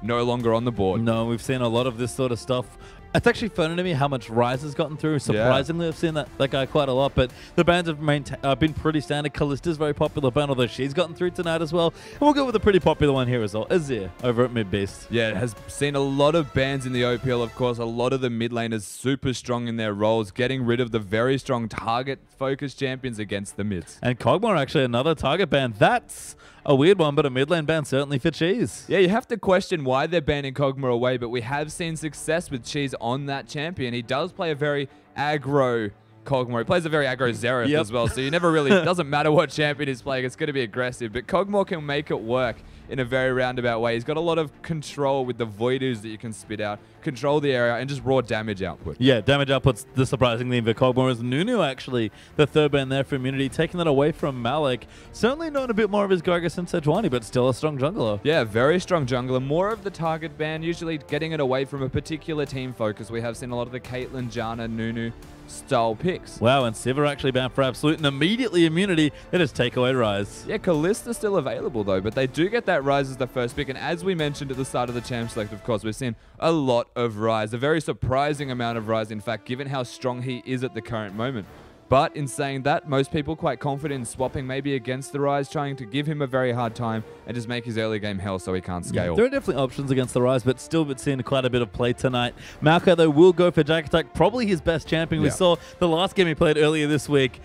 no longer on the board. No, we've seen a lot of this sort of stuff. It's actually funny to me how much Rise has gotten through. Surprisingly, I've seen that guy quite a lot, but the bans have been pretty standard. Kallista's very popular ban, although she's gotten through tonight as well. And we'll go with a pretty popular one here as well, Azir over at Mid Beast. Yeah, it has seen a lot of bans in the OPL, of course. A lot of the mid laners super strong in their roles, getting rid of the very strong target-focused champions against the mids. And Kog'Maw actually another target ban. That's a weird one, but a mid lane ban certainly for Cheese. Yeah, you have to question why they're banning Kog'Maw away, but we have seen success with Cheese on that champion. He does play a very aggro Kog'Maw. He plays a very aggro Xerath as well, so you never really, it doesn't matter what champion he's playing, it's going to be aggressive. But Kog'Maw can make it work in a very roundabout way. He's got a lot of control with the Voidoos that you can spit out, control the area, and just raw damage output. Yeah, damage output's the surprising thing for Kog'Maw is Nunu actually, the third ban there for immunity, taking that away from Malik. Certainly known a bit more of his Gragas and Sejuani, but still a strong jungler. Yeah, very strong jungler. More of the target ban, usually getting it away from a particular team focus. We have seen a lot of the Caitlyn, Janna, Nunu style picks. Wow, and Sivir actually banned for Absolute and immediately immunity. They just take away Rise. Yeah, Kallista's still available though, but they do get that Rise as the first pick. And as we mentioned at the start of the Champ Select, of course, we've seen a lot of Rise, a very surprising amount of Rise, in fact, given how strong he is at the current moment. But in saying that, most people quite confident in swapping maybe against the Rise, trying to give him a very hard time and just make his early game hell so he can't scale. Yeah, there are definitely options against the Rise, but still seeing quite a bit of play tonight. Maokai, though, will go for Jack Attack, probably his best champion. We saw the last game he played earlier this week.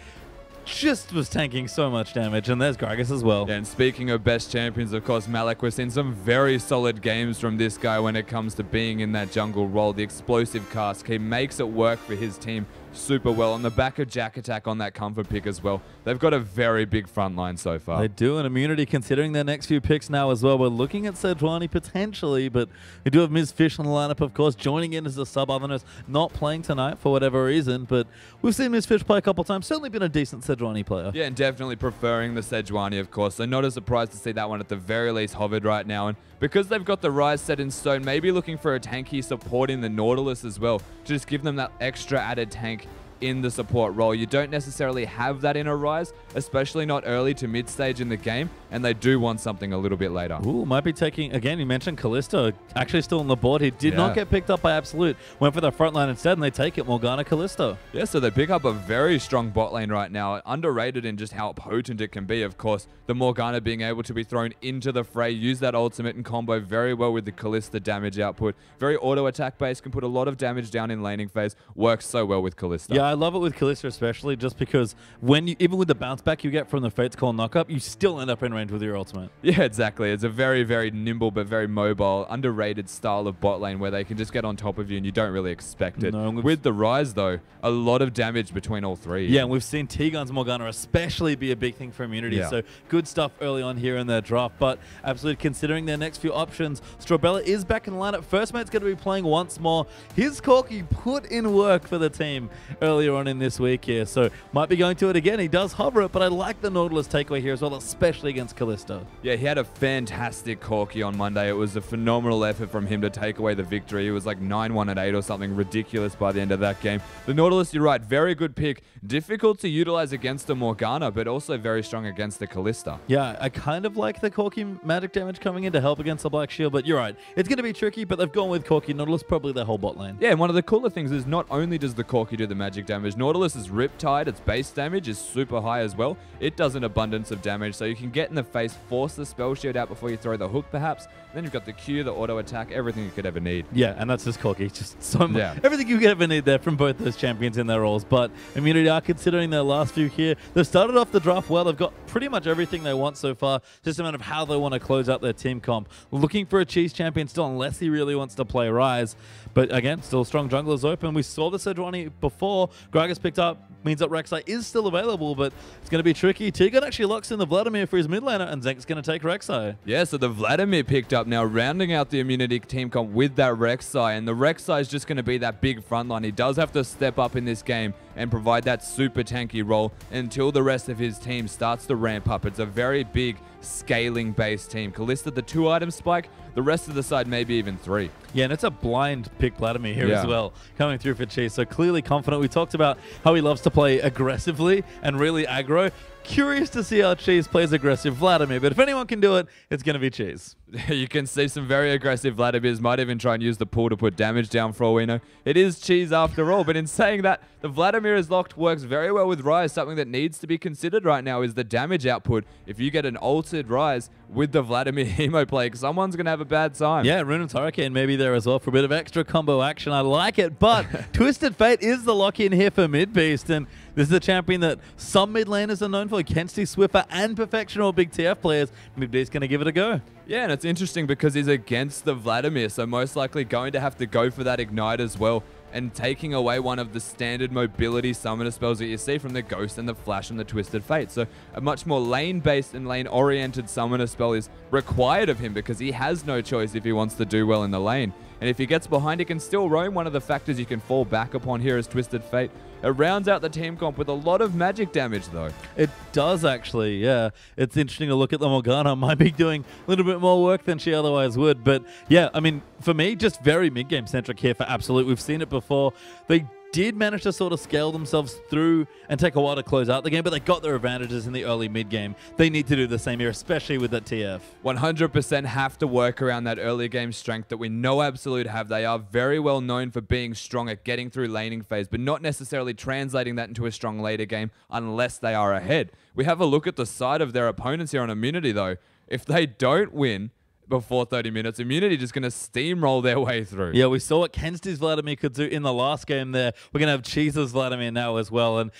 Just was tanking so much damage, and there's Gragas as well. Yeah, and speaking of best champions, of course, Malik, we've seen some very solid games from this guy when it comes to being in that jungle role. The explosive cast, he makes it work for his team super well. On the back of Jack Attack on that comfort pick as well. They've got a very big front line so far. They do, and immunity considering their next few picks now as well. We're looking at Sejuani potentially, but we do have Ms. Fish on the lineup, of course, joining in as a sub. Otherness not playing tonight for whatever reason, but we've seen Ms. Fish play a couple times. Certainly been a decent Sejuani player. Yeah, and definitely preferring the Sejuani, of course. So not a surprise to see that one at the very least hovered right now. And because they've got the Rise set in stone, maybe looking for a tanky supporting the Nautilus as well, to just give them that extra added tank in the support role. You don't necessarily have that in a Rise, especially not early to mid stage in the game, and they do want something a little bit later. Ooh, might be taking, again, you mentioned Kalista, actually still on the board. He did not get picked up by Absolute. Went for the front line instead, and they take it, Morgana Kalista. Yeah, so they pick up a very strong bot lane right now, underrated in just how potent it can be, of course. The Morgana being able to be thrown into the fray, use that ultimate and combo very well with the Kalista damage output. Very auto attack based, can put a lot of damage down in laning phase, works so well with Kalista. Yeah, I love it with Kalista especially, just because when you, even with the bounce back you get from the Fate's Call knockup, you still end up in range with your ultimate. Yeah, exactly. It's a very, very nimble but very mobile, underrated style of bot lane where they can just get on top of you and you don't really expect it. No, with the Rise, though, a lot of damage between all three. Yeah, and we've seen T-Gun's Morgana especially be a big thing for immunity, so good stuff early on here in their draft. But absolutely considering their next few options, Strawbella is back in the lineup. First mate's going to be playing once more. His Corki put in work for the team earlier on in this week here, so might be going to it again. He does hover it, but I like the Nautilus takeaway here as well, especially against Kalista. Yeah, he had a fantastic Corki on Monday. It was a phenomenal effort from him to take away the victory. It was like 9-1 at 8 or something ridiculous by the end of that game. The Nautilus, you're right, very good pick. Difficult to utilize against the Morgana, but also very strong against the Kalista. Yeah, I kind of like the Corki magic damage coming in to help against the Black Shield, but you're right. It's going to be tricky, but they've gone with Corki. Nautilus probably their whole bot lane. Yeah, and one of the cooler things is not only does the Corki do the magic damage, Nautilus is Riptide, its base damage is super high as well. It does an abundance of damage, so you can get in the face, force the spell shield out before you throw the hook perhaps. Then you've got the Q, the auto attack, everything you could ever need. Yeah, and that's just Corki. Just so much. Yeah. Everything you could ever need there from both those champions in their roles. But immunity are considering their last few here. They've started off the draft well. They've got pretty much everything they want so far. Just a matter of how they want to close out their team comp. Looking for a cheese champion still, unless he really wants to play Rise. But again, still strong junglers open. We saw the Sejuani before. Gragas picked up, means that Rek'Sai is still available, but it's going to be tricky. T-Gun actually locks in the Vladimir for his mid laner, and Zenk's going to take Rek'Sai. Yeah, so the Vladimir picked up now, rounding out the immunity team comp with that Rek'Sai, and the Rek'Sai is just going to be that big frontline. He does have to step up in this game and provide that super tanky role until the rest of his team starts to ramp up. It's a very big scaling-based team. Kalista, the 2-item spike, the rest of the side maybe even 3. Yeah, and it's a blind pick Vladimir here as well, coming through for Cheese. So clearly confident. We talked about how he loves to play aggressively and really aggro. Curious to see how Cheese plays aggressive Vladimir, but if anyone can do it, it's going to be Cheese. You can see some very aggressive Vladimirs, might even try and use the pull to put damage down for all we know. It is Cheese after all, but in saying that, the Vladimir is locked works very well with Ryze. Something that needs to be considered right now is the damage output. If you get an altered Ryze with the Vladimir Hemoplague, someone's going to have a bad time. Yeah, Runan's Hurricane maybe there as well for a bit of extra combo action. I like it, but Twisted Fate is the lock-in here for Mid Beast, and this is a champion that some mid laners are known for. Kensti, Swiffer, and Perfection, all big TF players. Mid Beast going to give it a go. Yeah, and it's interesting because he's against the Vladimir, so most likely going to have to go for that Ignite as well, and taking away one of the standard mobility summoner spells that you see from the Ghost and the Flash and the Twisted Fate. So a much more lane-based and lane-oriented summoner spell is required of him because he has no choice if he wants to do well in the lane. And if he gets behind, he can still roam. One of the factors you can fall back upon here is Twisted Fate. It rounds out the team comp with a lot of magic damage, though. It does, actually, yeah. It's interesting to look at the Morgana. Might be doing a little bit more work than she otherwise would. But, yeah, I mean, for me, just very mid-game centric here for Absolute. We've seen it before. They did manage to sort of scale themselves through and take a while to close out the game, but they got their advantages in the early mid-game. They need to do the same here, especially with that TF. 100% have to work around that early game strength that we know Absolute have. They are very well known for being strong at getting through laning phase, but not necessarily translating that into a strong later game unless they are ahead. We have a look at the side of their opponents here on Immunity, though. If they don't win before 30 minutes, Immunity just going to steamroll their way through. Yeah, we saw what Kensti's Vladimir could do in the last game there. We're going to have Cheese's Vladimir now as well. And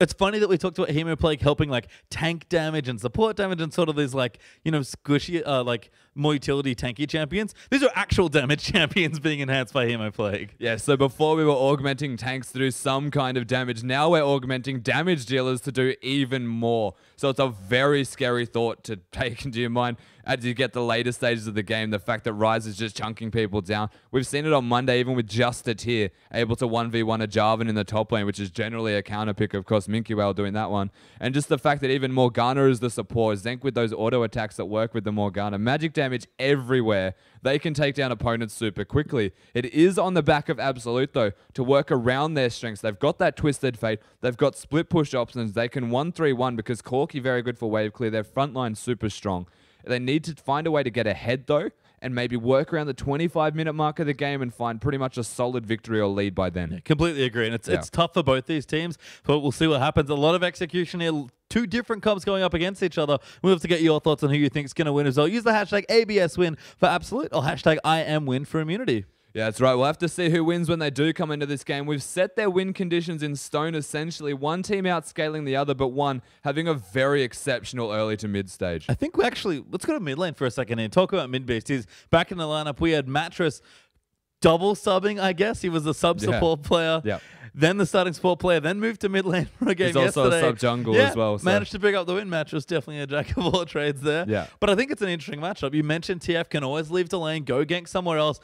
it's funny that we talked about Hemoplague helping like tank damage and support damage and sort of these like, you know, squishy, like more utility tanky champions. These are actual damage champions being enhanced by Hemoplague. Yeah, so before we were augmenting tanks to do some kind of damage, now we're augmenting damage dealers to do even more. So it's a very scary thought to take into your mind as you get the later stages of the game, the fact that Ryze is just chunking people down. We've seen it on Monday, even with just a tier, able to 1v1 a Jarvan in the top lane, which is generally a counter pick, of course, Minky Whale doing that one. And just the fact that even Morgana is the support, Zenk with those auto attacks that work with the Morgana. Magic damage everywhere. They can take down opponents super quickly. It is on the back of Absolute, though, to work around their strengths. They've got that Twisted Fate. They've got split push options. They can 1-3-1 because Corki very good for wave clear. Their front line super strong. They need to find a way to get ahead, though, and maybe work around the 25-minute mark of the game and find pretty much a solid victory or lead by then. Yeah, completely agree. And it's tough for both these teams, but we'll see what happens. A lot of execution here. Two different comps going up against each other. We'll have to get your thoughts on who you think is going to win as well. Use the hashtag ABSWin for Absolute or hashtag IamWin for Immunity. Yeah, that's right. We'll have to see who wins when they do come into this game. We've set their win conditions in stone, essentially. One team outscaling the other, but one having a very exceptional early to mid stage. I think we actually, let's go to mid lane for a second and talk about Mid Beast. He's back in the lineup. We had Mattress double subbing, I guess. He was a sub support player. Yeah. Then the starting support player, then moved to mid lane for a game yesterday. He's also a sub jungle as well. So. Managed to pick up the win. Mattress definitely a jack of all trades there. Yeah. But I think it's an interesting matchup. You mentioned TF can always leave the lane, go gank somewhere else.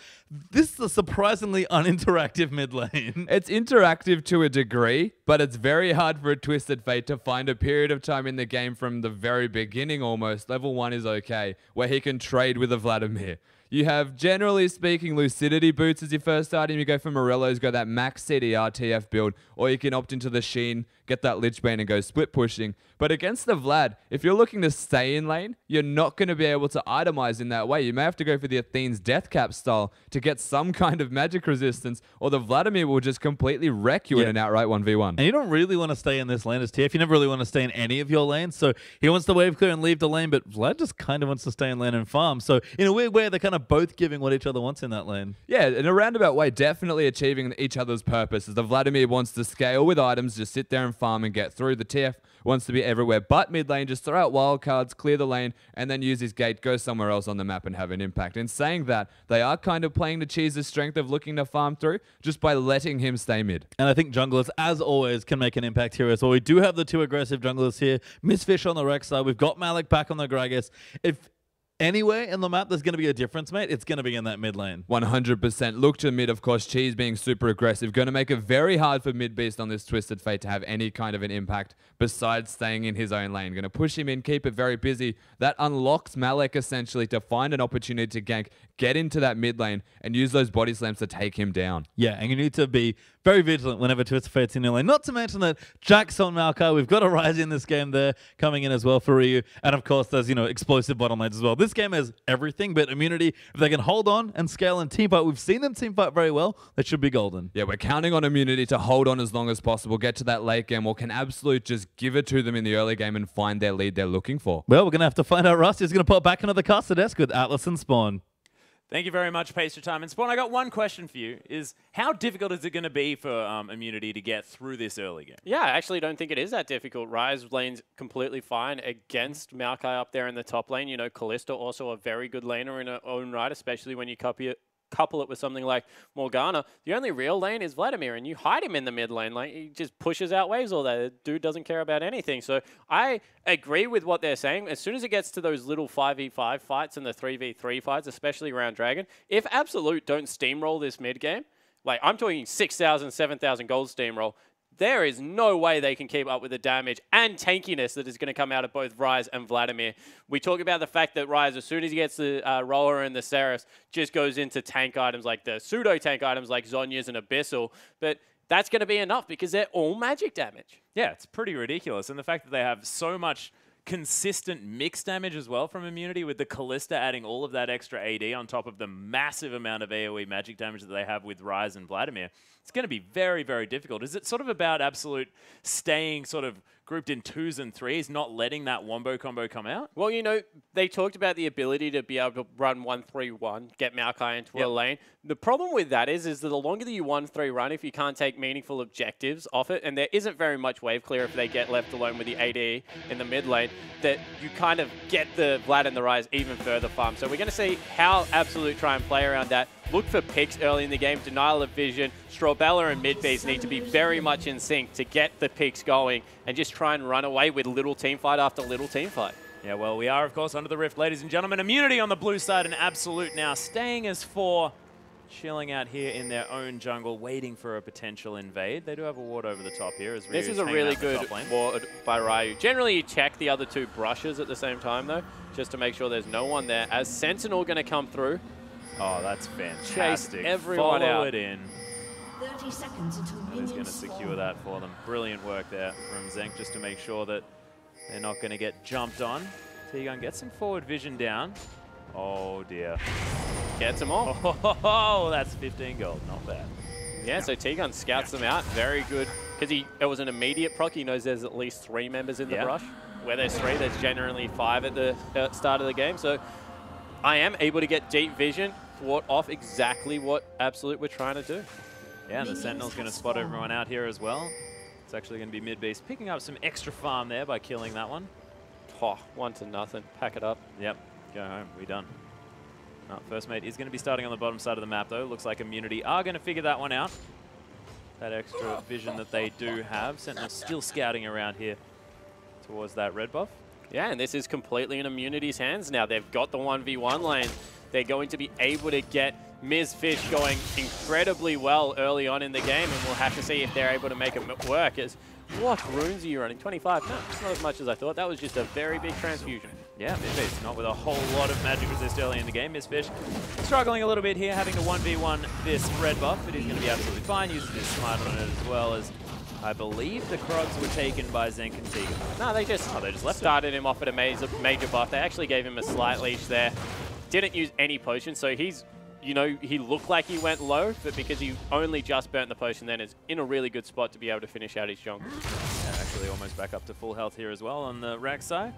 This is a surprisingly uninteractive mid lane. It's interactive to a degree, but it's very hard for a Twisted Fate to find a period of time in the game from the very beginning almost. Level 1 is okay, where he can trade with a Vladimir. You have, generally speaking, Lucidity boots as your first item. You go for Morello's, go that max CDR TF build, or you can opt into the Sheen, get that Lich Bane and go split pushing. But against the Vlad, if you're looking to stay in lane, you're not going to be able to itemize in that way. You may have to go for the Athene's Death Cap style to get some kind of magic resistance, or the Vladimir will just completely wreck you in an outright 1v1. And you don't really want to stay in this lane as TF. You never really want to stay in any of your lanes. So he wants to wave clear and leave the lane, but Vlad just kind of wants to stay in lane and farm. So in a weird way, they're kind of both giving what each other wants in that lane. Yeah, in a roundabout way, definitely achieving each other's purposes. The Vladimir wants to scale with items, just sit there and farm and get through. The TF wants to be everywhere but mid lane, just throw out wild cards, clear the lane, and then use his gate, go somewhere else on the map and have an impact. In saying that, they are kind of playing to Cheese's strength of looking to farm through just by letting him stay mid. And I think junglers, as always, can make an impact here as well. We do have the two aggressive junglers here. Mistfish on the Rex side. We've got Malik back on the Gragas. If anywhere in the map there's going to be a difference, mate, it's going to be in that mid lane. 100%. Look to mid, of course. Cheese being super aggressive. Going to make it very hard for Mid Beast on this Twisted Fate to have any kind of an impact besides staying in his own lane. Going to push him in, keep it very busy. That unlocks Malek essentially to find an opportunity to gank, get into that mid lane and use those body slams to take him down. Yeah, and you need to be very vigilant whenever Twisterfate's in your lane. Not to mention that Jack's on Maokai. We've got a Rise in this game there coming in as well for Ryu. And of course, there's, explosive bottom lanes as well. This game has everything, but Immunity, if they can hold on and scale and team fight, we've seen them team fight very well. That should be golden. Yeah, we're counting on Immunity to hold on as long as possible, get to that late game, or can absolute just give it to them in the early game and find their lead they're looking for. Well, we're going to have to find out. Rusty's going to pop back into the caster desk with Atlas and Spawn. Thank you very much, Pace Your Time. And Spawn, I got one question for you. Is how difficult is it going to be for Immunity to get through this early game? Yeah, I actually don't think it is that difficult. Ryze lane's completely fine against Maokai up there in the top lane. Kalista also a very good laner in her own right, especially when you couple it with something like Morgana. The only real lane is Vladimir, and you hide him in the mid lane. Like, he just pushes out waves all day. The dude doesn't care about anything. So I agree with what they're saying. As soon as it gets to those little 5v5 fights and the 3v3 fights, especially around Dragon, if Absolute don't steamroll this mid game, like I'm talking 6,000, 7,000 gold steamroll, there is no way they can keep up with the damage and tankiness that is going to come out of both Ryze and Vladimir. We talk about the fact that Ryze, as soon as he gets the Roller and the Seraph, just goes into tank items like the pseudo-tank items like Zhonya's and Abyssal. But that's going to be enough because they're all magic damage. Yeah, it's pretty ridiculous. And the fact that they have so much consistent mix damage as well from Immunity, with the Kalista adding all of that extra AD on top of the massive amount of AoE magic damage that they have with Ryze and Vladimir. It's going to be very, very difficult. Is it sort of about Absolute staying sort of grouped in 2s and 3s, not letting that wombo combo come out? Well, they talked about the ability to be able to run 1-3-1, get Maokai into a lane. The problem with that is that the longer that you 1-3 run, if you can't take meaningful objectives off it, and there isn't very much wave clear if they get left alone with the AD in the mid lane, that you kind of get the Vlad and the Ryze even further farm. So we're going to see how Absolute try and play around that. Look for picks early in the game, denial of vision. Strawbella and Midbeast need to be very much in sync to get the picks going and just try and run away with little team fight after little team fight. Yeah, well, we are, of course, under the rift, ladies and gentlemen. Immunity on the blue side and Absolute now staying as 4, chilling out here in their own jungle, waiting for a potential invade. They do have a ward over the top here. As this is a really good ward by Ryu. Generally, you check the other 2 brushes at the same time, though, just to make sure there's no one there. As Sentinel going to come through. Oh, that's fantastic. Chase everyone Follow out. it in. 30 seconds until He's going to secure that for them. Brilliant work there from Zenk, just to make sure that they're not going to get jumped on. T-Gun gets some forward vision down. Oh, dear. Gets them all. Oh, that's 15 gold. Not bad. Yeah, so T-Gun scouts them out. Very good. Because it was an immediate proc. He knows there's at least 3 members in the brush. Where there's 3, there's generally 5 at the start of the game. So I am able to get deep vision, thwart off exactly what Absolute we're trying to do. Yeah, and the Sentinel's going to spot everyone out here as well. It's actually going to be Midbeast picking up some extra farm there by killing that one. Oh, 1-0. Pack it up. Yep, go home. We done. First mate is going to be starting on the bottom side of the map, though. Looks like Immunity are going to figure that one out. That extra vision that they do have. Sentinel still scouting around here towards that red buff. Yeah, and this is completely in Immunity's hands now. They've got the 1v1 lane. They're going to be able to get Ms. Fish going incredibly well early on in the game, and we'll have to see if they're able to make it work. What runes are you running? 25? No, it's not as much as I thought. That was just a very big transfusion. Yeah, Midbeast not with a whole lot of magic resist early in the game. Ms. Fish struggling a little bit here, having to 1v1 this red buff, but he's going to be absolutely fine. Uses his smite on it as well, as I believe the Krogs were taken by Zenk and Tiga. No, they just started him off at a major buff. They actually gave him a slight leash there. Didn't use any potions, so he's, he looked like he went low, but because he only just burnt the potion then, is in a really good spot to be able to finish out his jungle. Yeah, actually almost back up to full health here as well on the Rack side.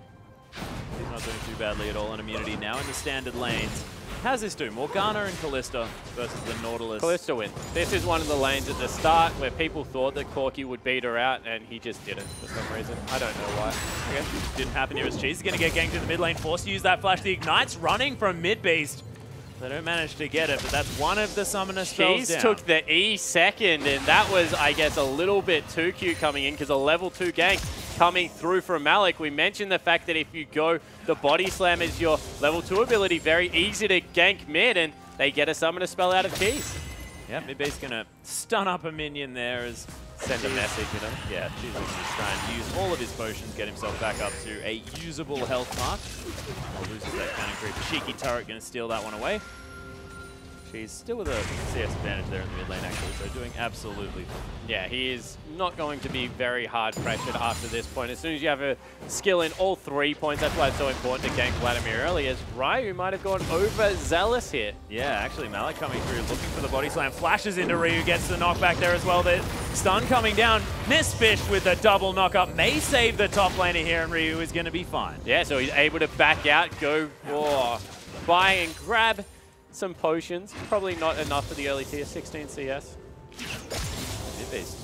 He's not doing too badly at all on Immunity now in the standard lanes. How's this do? Morgana and Kalista versus the Nautilus. Kalista wins. This is one of the lanes at the start where people thought that Corki would beat her out, and he just didn't for some reason. I don't know why. Okay. Didn't happen here as Cheese is going to get ganked in the mid lane, forced to use that flash. The Ignite's running from Midbeast. They don't manage to get it, but that's one of the summoner spells Cheese down. took the E second, and that was, I guess, a little bit too cute coming in, because a level 2 gank coming through from Malik. We mentioned the fact that if you go, the body slam is your level 2 ability, very easy to gank mid, and they get a summoner spell out of Cheese. Yeah, Midbeast's going to stun up a minion there as send a message, Yeah, Cheese is just trying to use all of his potions, get himself back up to a usable health mark. Loses that cannon creep. Cheeky turret going to steal that one away. She's still with a CS advantage there in the mid lane, actually, so doing absolutely fine. Yeah, he is not going to be very hard pressured after this point. As soon as you have a skill in all 3 points, that's why it's so important to gank Vladimir early, as Ryu might have gone over zealous here. Yeah, actually, Malik coming through, looking for the body slam, flashes into Ryu, gets the knockback there as well. The stun coming down, Missfish with a double knock-up, may save the top laner here, and Ryu is going to be fine. Yeah, so he's able to back out, go buy and grab some potions. Probably not enough for the early tier 16 CS. Mid-beast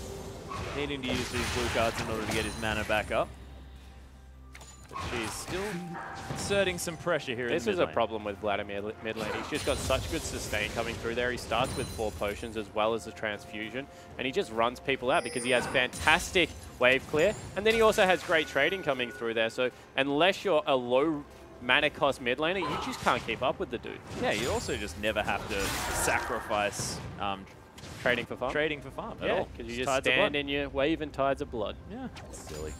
needing to use these blue cards in order to get his mana back up. But she's still exerting some pressure here in the mid lane. This is a problem with Vladimir mid lane. He's just got such good sustain coming through there. He starts with 4 potions as well as the transfusion, and he just runs people out because he has fantastic wave clear, and then he also has great trading coming through there. So unless you're a low mana cost mid laner, you just can't keep up with the dude. Yeah, you also just never have to sacrifice Trading for farm? Trading for farm at Yeah, all. because you just stand in your wave and tides of blood. Yeah, silly.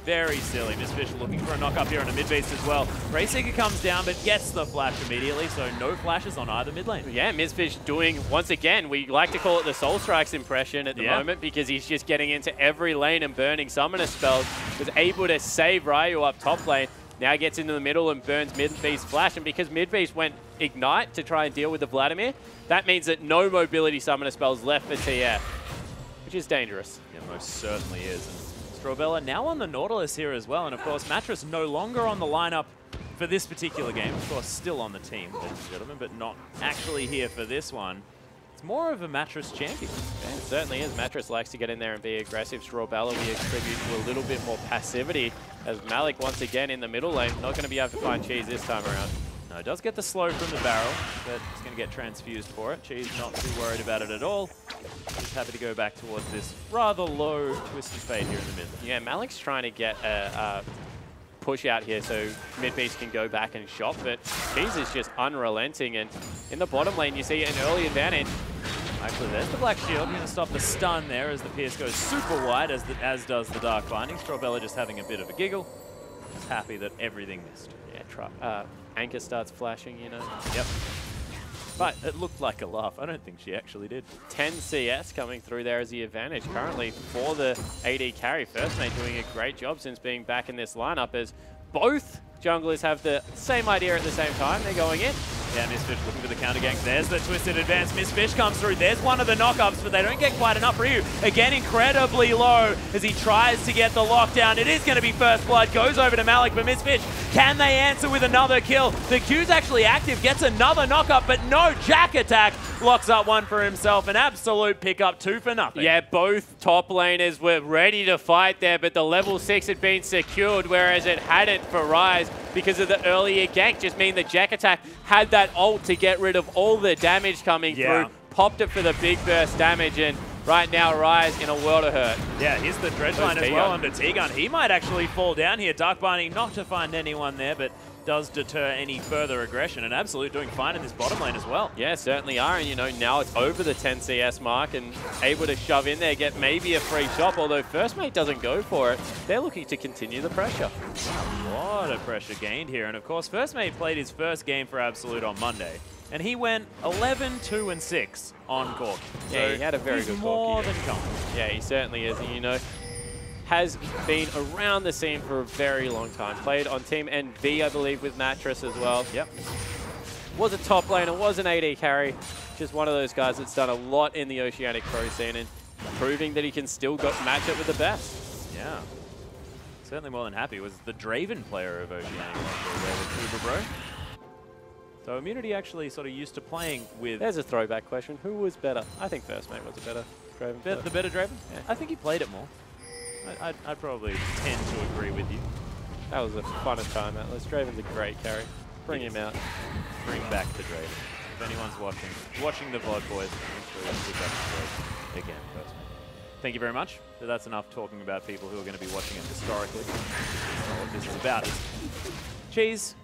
Very silly. Missfish looking for a knock-up here on a mid-base as well. Rayseeker comes down, but gets the flash immediately, so no flashes on either mid lane. Yeah, Missfish doing, once again, we like to call it the Soul Strikes impression at the moment, because he's just getting into every lane and burning summoner spells. Was able to save Ryu up top lane. Now gets into the middle and burns Mid-Beast Flash, and because Mid-Beast went Ignite to try and deal with the Vladimir, that means that no mobility summoner spells left for TF, which is dangerous. Yeah, most certainly is. And Strawbella now on the Nautilus here as well, and of course Mattress no longer on the lineup for this particular game. Of course, still on the team, ladies and gentlemen, but not actually here for this one. It's more of a Mattress champion. Yeah, it certainly is. Mattress likes to get in there and be aggressive. Strawbella we attribute to a little bit more passivity, as Malik once again in the middle lane, not going to be able to find Cheese this time around. No, it does get the slow from the barrel, but it's going to get transfused for it. Cheese not too worried about it at all. He's happy to go back towards this rather low Twisted Fate here in the mid. Yeah, Malik's trying to get a push out here so Mid-Beast can go back and shop, but Cheese is just unrelenting, and in the bottom lane you see an early advantage. Actually, there's the Black Shield. Going to stop the stun there as the Pierce goes super wide, as does the Dark Binding. Strawbella just having a bit of a giggle. Just happy that everything missed. Yeah, Anchor starts flashing, you know. Yep. But it looked like a laugh. I don't think she actually did. 10 CS coming through there as the advantage currently for the AD carry. First Mate doing a great job since being back in this lineup, as both junglers have the same idea at the same time. They're going in. Yeah, Missfish looking for the counter gank. There's the twisted advance. Missfish comes through. There's one of the knockups, but they don't get quite enough. Ryu, again, incredibly low as he tries to get the lockdown. It is going to be first blood. Goes over to Malik, but Missfish, can they answer with another kill? The Q's actually active, gets another knockup, but no, Jack Attack locks up one for himself. An absolute pickup, 2 for nothing. Yeah, both top laners were ready to fight there, but the level 6 had been secured, whereas it hadn't for Rise because of the earlier gank. Just mean the Jack Attack had that ult to get rid of all the damage coming through, popped it for the big burst damage, and right now Rise in a world of hurt. Yeah, here's the dredge line as well under T-Gun. He might actually fall down here. Dark Binding not to find anyone there, but does deter any further aggression. And Absolute doing fine in this bottom lane as well. Yeah, certainly are. And, you know, now it's over the 10 CS mark and able to shove in there, get maybe a free shop, although First Mate doesn't go for it. They're looking to continue the pressure. A lot of pressure gained here. And, of course, First Mate played his first game for Absolute on Monday. And he went 11, 2, and 6 on Cork. Yeah, so he had a very good more Cork than comfortable. Yeah, he certainly is. And, you know, has been around the scene for a very long time. Played on Team NV, I believe, with Mattress as well. Yep. Was a top laner, was an AD carry. Just one of those guys that's done a lot in the Oceanic pro scene and proving that he can still match it with the best. Yeah. Certainly more than happy. Was the Draven player of Oceanic there with Uber Bro. So Immunity actually sort of used to playing with... There's a throwback question. Who was better? I think First Mate was a better Draven. The better Draven? Yeah. I think he played it more. I'd probably tend to agree with you. That was a fun time, Atlas. Draven's a great carry. Bring him out. Bring back the Draven. If anyone's watching the VOD, boys, make sure you pick up the Draven again, First Mate. Thank you very much. So that's enough talking about people who are going to be watching it historically. That's not what this is about. Cheese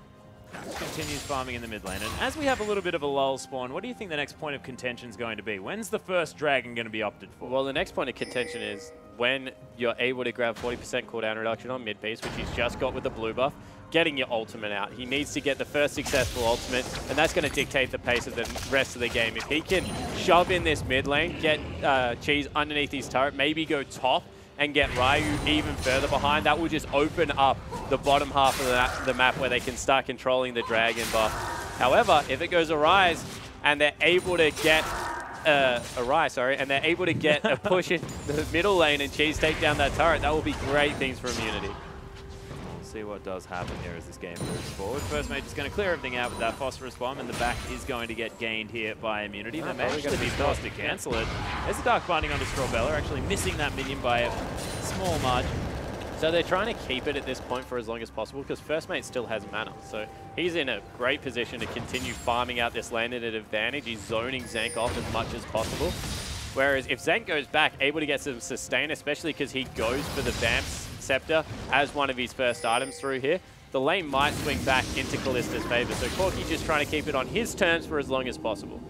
continues farming in the mid lane. And as we have a little bit of a lull spawn, what do you think the next point of contention is going to be? When's the first dragon going to be opted for? Well, the next point of contention is when you're able to grab 40% cooldown reduction on mid-beast, which he's just got with the blue buff, getting your ultimate out. He needs to get the first successful ultimate, and that's going to dictate the pace of the rest of the game. If he can shove in this mid lane, get Cheese underneath his turret, maybe go top, and get Ryu even further behind, that will just open up the bottom half of the map where they can start controlling the dragon buff. However, if it goes Arise and they're able to get and they're able to get a push in the middle lane and Cheese take down that turret, that will be great things for Immunity. See what does happen here as this game moves forward. First Mage is going to clear everything out with that Phosphorus Bomb, and the back is going to get gained here by Immunity. They may actually be forced to cancel it. There's a Dark Binding onto Strawbella, actually missing that minion by a small margin. So they're trying to keep it at this point for as long as possible because First Mate still has mana. So he's in a great position to continue farming out this lane at an advantage. He's zoning Zank off as much as possible. Whereas if Zank goes back, able to get some sustain, especially because he goes for the Vamps Scepter as one of his first items through here, the lane might swing back into Kallista's favor. So Corki's just trying to keep it on his terms for as long as possible.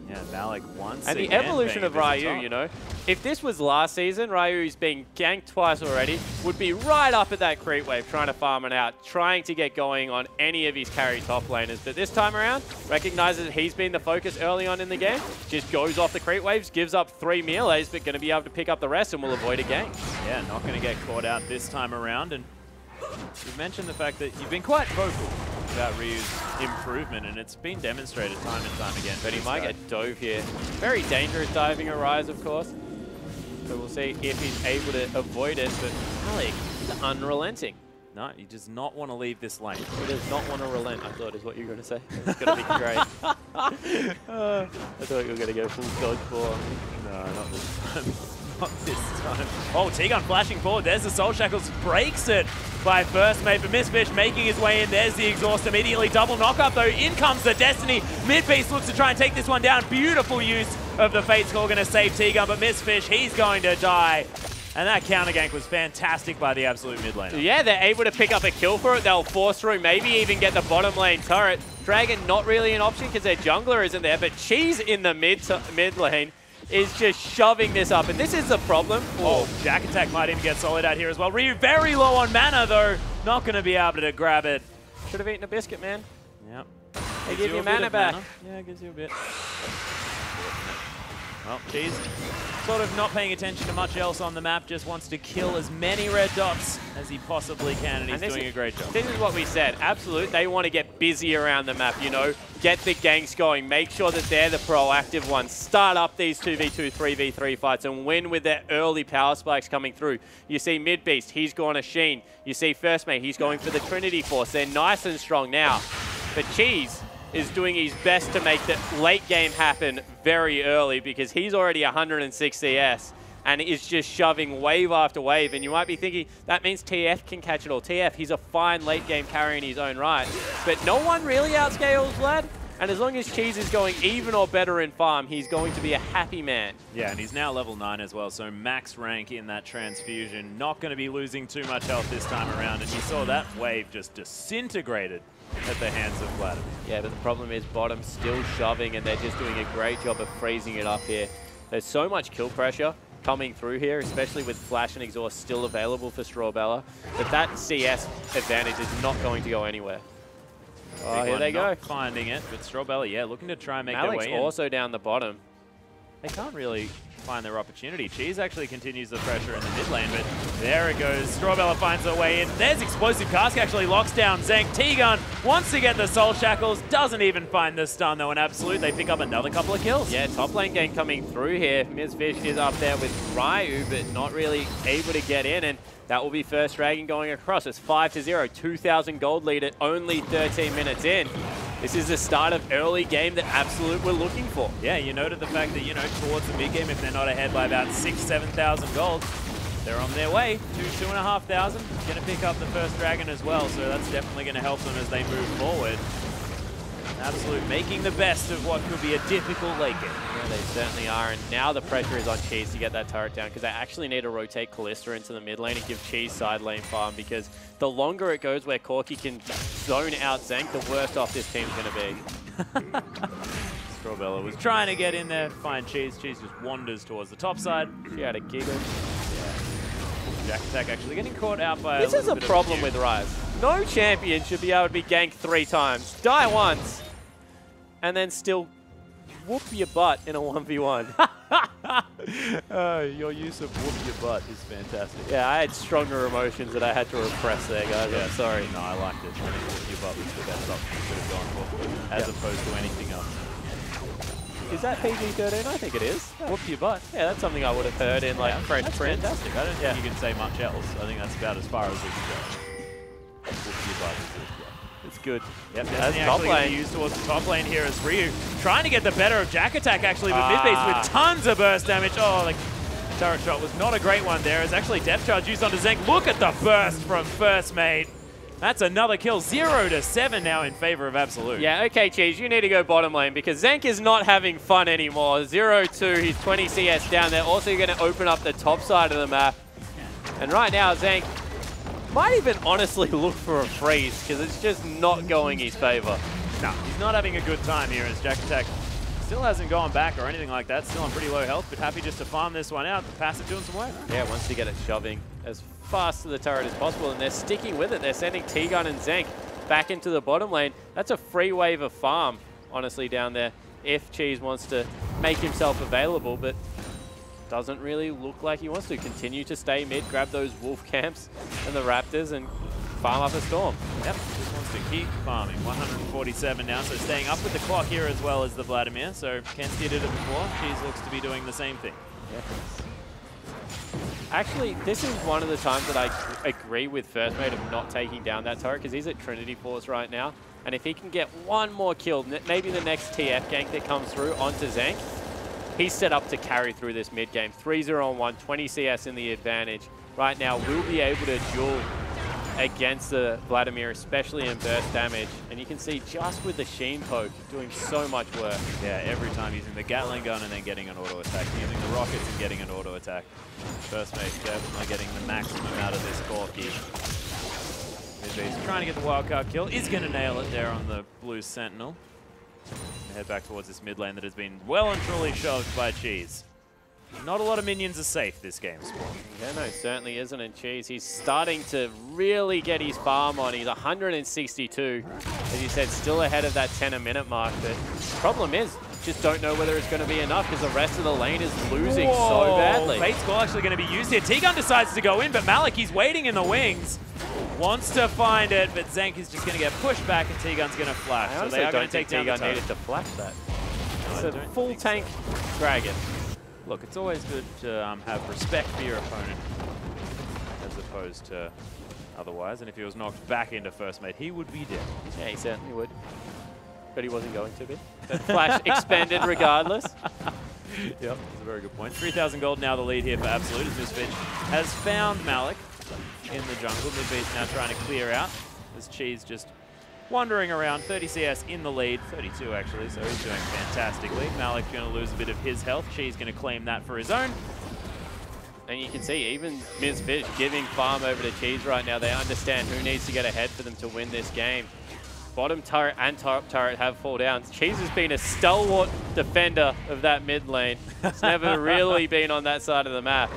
Yeah, Malik once and the evolution of Ryu, you know, if this was last season, Ryu's being ganked twice already, would be right up at that creep wave, trying to farm it out, trying to get going on any of his carry top laners. But this time around, recognizes he's been the focus early on in the game, just goes off the creep waves, gives up 3 melees, but going to be able to pick up the rest and will avoid a gank. Yeah, not going to get caught out this time around. And you've mentioned the fact that you've been quite vocal about Ryu's improvement, and it's been demonstrated time and time again. But he might get dove here. Very dangerous diving Arise, of course. So we'll see if he's able to avoid it. But Malik is unrelenting. No, he does not want to leave this lane. He does not want to relent, I thought is what you were going to say. It's going to be great. I thought you were going to go full dodgeball on me. No, not this time. Not this time. Oh, T-Gun flashing forward. There's the Soul Shackles. Breaks it by First Mate, but Mistfish making his way in. There's the exhaust immediately. Double knockup, though. In comes the Destiny. Midbeast looks to try and take this one down. Beautiful use of the Fate Skull. Going to save T-Gun, but Mistfish, he's going to die. And that counter gank was fantastic by the absolute mid laner. Yeah, they're able to pick up a kill for it. They'll force through, maybe even get the bottom lane turret. Dragon not really an option because their jungler isn't there, but Cheese in the mid lane is just shoving this up. And this is the problem. Oh, Jack Attack might even get solid out here as well. Ryu very low on mana, though. Not going to be able to grab it. Should have eaten a biscuit, man. Yep. They give you mana back. Yeah, it gives you a bit. Well, Cheese sort of not paying attention to much else on the map, just wants to kill as many red dots as he possibly can, and he's doing a great job. This is what we said. Absolute, they want to get busy around the map, you know, get the ganks going, make sure that they're the proactive ones, start up these 2v2, 3v3 fights, and win with their early power spikes coming through. You see Midbeast, he's gone a Sheen. You see First Mate, he's going for the Trinity Force. They're nice and strong now, but Cheese is doing his best to make the late game happen very early because he's already 106 CS and is just shoving wave after wave. And you might be thinking, that means TF can catch it all. TF, he's a fine late game carry in his own right. But no one really outscales Vlad. And as long as Cheese is going even or better in farm, he's going to be a happy man. Yeah, and he's now level 9 as well, so max rank in that transfusion. Not going to be losing too much health this time around. And you saw that wave just disintegrated at the hands of Vladimir. Yeah, but the problem is bottom still shoving, and they're just doing a great job of freezing it up here. There's so much kill pressure coming through here, especially with Flash and Exhaust still available for Strawbella, but that CS advantage is not going to go anywhere. Oh, here they go. Finding it, but Strawbella, yeah, looking to try and make their way in. Malik's also down the bottom. They can't really find their opportunity. Cheese actually continues the pressure in the mid lane, but there it goes. Strawbella finds her way in. There's Explosive Cask, actually locks down Zank. T-Gun wants to get the Soul Shackles, doesn't even find the stun though, and Absolute, they pick up another couple of kills. Yeah, top lane gang coming through here. Mistfish is up there with Ryu, but not really able to get in, and that will be first dragon going across. It's 5-0, 2,000 gold lead at only 13 minutes in. This is the start of early game that Absolute were looking for. Yeah, you noted the fact that, you know, towards the big game, if they're not ahead by about 6,000-7,000 gold, they're on their way to 2,500. Going to pick up the first dragon as well, so that's definitely going to help them as they move forward. Absolute making the best of what could be a difficult late game. Yeah, they certainly are, and now the pressure is on Cheese to get that turret down because they actually need to rotate Callista into the mid lane and give Cheese side lane farm because the longer it goes where Corki can zone out Zank, the worse off this team's going to be. Strawbella was trying to get in there, find Cheese. Cheese just wanders towards the top side. She had a giggle. Yeah. Jack Attack actually getting caught out by This is a problem with Rise. No champion should be able to be ganked 3 times, die once, and then still whoop your butt in a 1v1. Your use of whoop your butt is fantastic. Yeah, I had stronger emotions that I had to repress there, guys. Yeah, I'm sorry. No, I liked it. I think whoop your butt was the best option you could have gone for, as opposed to anything else. Is that PG-13? I think it is. Yeah. Whoop your butt. Yeah, that's something I would have heard in like Fresh That's Prince. fantastic. I don't think you can say much else. I think that's about as far as we can go. Whoop your butt is it. It's good. Yep, That's Destiny top actually going lane. to use towards the top lane here as Ryu trying to get the better of Jack Attack actually, but mid-base with tons of burst damage. Oh, the turret shot was not a great one there. It's actually Death Charge used onto Zenk. Look at the burst from First Mate. That's another kill. 0-7 now in favor of Absolute. Yeah, okay, Cheese, you need to go bottom lane because Zenk is not having fun anymore. 0-2, he's 20 CS down there. Also going to open up the top side of the map. And right now, Zenk might even honestly look for a freeze because it's just not going his favor. No, he's not having a good time here as Jack Attack still hasn't gone back or anything like that. Still on pretty low health, but happy just to farm this one out. The passive doing some work. Yeah, wants to get it shoving as fast to the turret as possible, and they're sticking with it. They're sending T-Gun and Zenk back into the bottom lane. That's a free wave of farm, honestly, down there, if Cheese wants to make himself available, but doesn't really look like he wants to. Continue to stay mid, grab those wolf camps and the raptors, and farm up a storm. Yep, just wants to keep farming. 147 now, so staying up with the clock here as well as the Vladimir. So Kensti did it before. Cheese looks to be doing the same thing. Yep. Actually, this is one of the times that I agree with First Mate of not taking down that turret because he's at Trinity Force right now. And if he can get one more kill, maybe the next TF gank that comes through onto Zenk, he's set up to carry through this mid game. 3-0 on 1, 20 CS in the advantage. Right now, we'll be able to duel against the Vladimir, especially in burst damage. And you can see just with the Sheen poke, doing so much work. Yeah, every time using the Gatling gun and then getting an auto attack, using the rockets and getting an auto attack. First Mate definitely getting the maximum out of this Corki. Midbase trying to get the wildcard kill, is going to nail it there on the blue Sentinel. Head back towards this mid lane that has been well and truly shoved by Cheese. Not a lot of minions are safe this game, Spawn. Yeah, no, certainly isn't. And Cheese, he's starting to really get his farm on. He's 162. As you said, still ahead of that 10-a-minute mark. But the problem is, just don't know whether it's going to be enough because the rest of the lane is losing so badly. Fate's Call actually going to be used here. T-Gun decides to go in, but Malik, he's waiting in the wings. Wants to find it, but Zenk is just going to get pushed back and T-Gun's going to flash. I So they are going to take down the T-Gun turret. needed to flash that. It's I a don't full think so. tank dragon. Look, it's always good to have respect for your opponent as opposed to otherwise. And if he was knocked back into First Mate, he would be dead. Yeah, he certainly would. But he wasn't going to be. The flash expended regardless. Yep, that's a very good point. 3,000 gold now the lead here for Absolute as Misfitch has found Malik in the jungle. Midbeast now trying to clear out as Cheese just wandering around. 30 CS in the lead, 32 actually, so he's doing fantastically. Malik's going to lose a bit of his health. Cheese going to claim that for his own. And you can see even Misfitch giving farm over to Cheese right now. They understand who needs to get ahead for them to win this game. Bottom turret and top turret have fall down. Cheese has been a stalwart defender of that mid lane. It's never really been on that side of the map.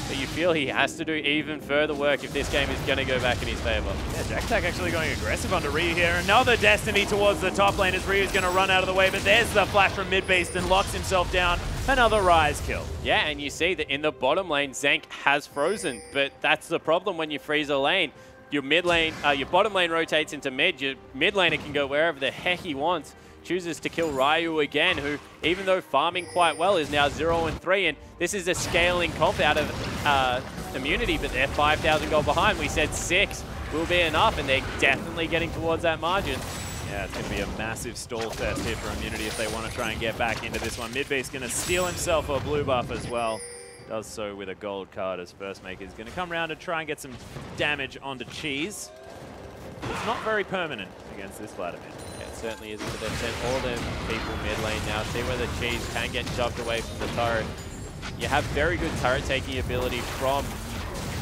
But you feel he has to do even further work if this game is going to go back in his favor. Yeah, Jack Attack actually going aggressive onto Ryu here. Another Destiny towards the top lane as Ryu's going to run out of the way, but there's the flash from Midbeast and locks himself down. Another Rise kill. Yeah, and you see that in the bottom lane, Zenk has frozen, but that's the problem when you freeze a lane. Your mid lane, your bottom lane rotates into mid. Your mid laner can go wherever the heck he wants. Chooses to kill Ryu again, who, even though farming quite well, is now 0-3. And this is a scaling comp out of Immunity, but they're 5,000 gold behind. We said 6 will be enough, and they're definitely getting towards that margin. Yeah, it's going to be a massive stall test here for Immunity if they want to try and get back into this one. Midbeast going to steal himself a blue buff as well. Does so with a gold card as First Maker is going to come around and try and get some damage onto Cheese. It's not very permanent against this Vladimir. Yeah, it certainly isn't, but they've sent all them people mid lane now. See whether Cheese can get shoved away from the turret. You have very good turret taking ability from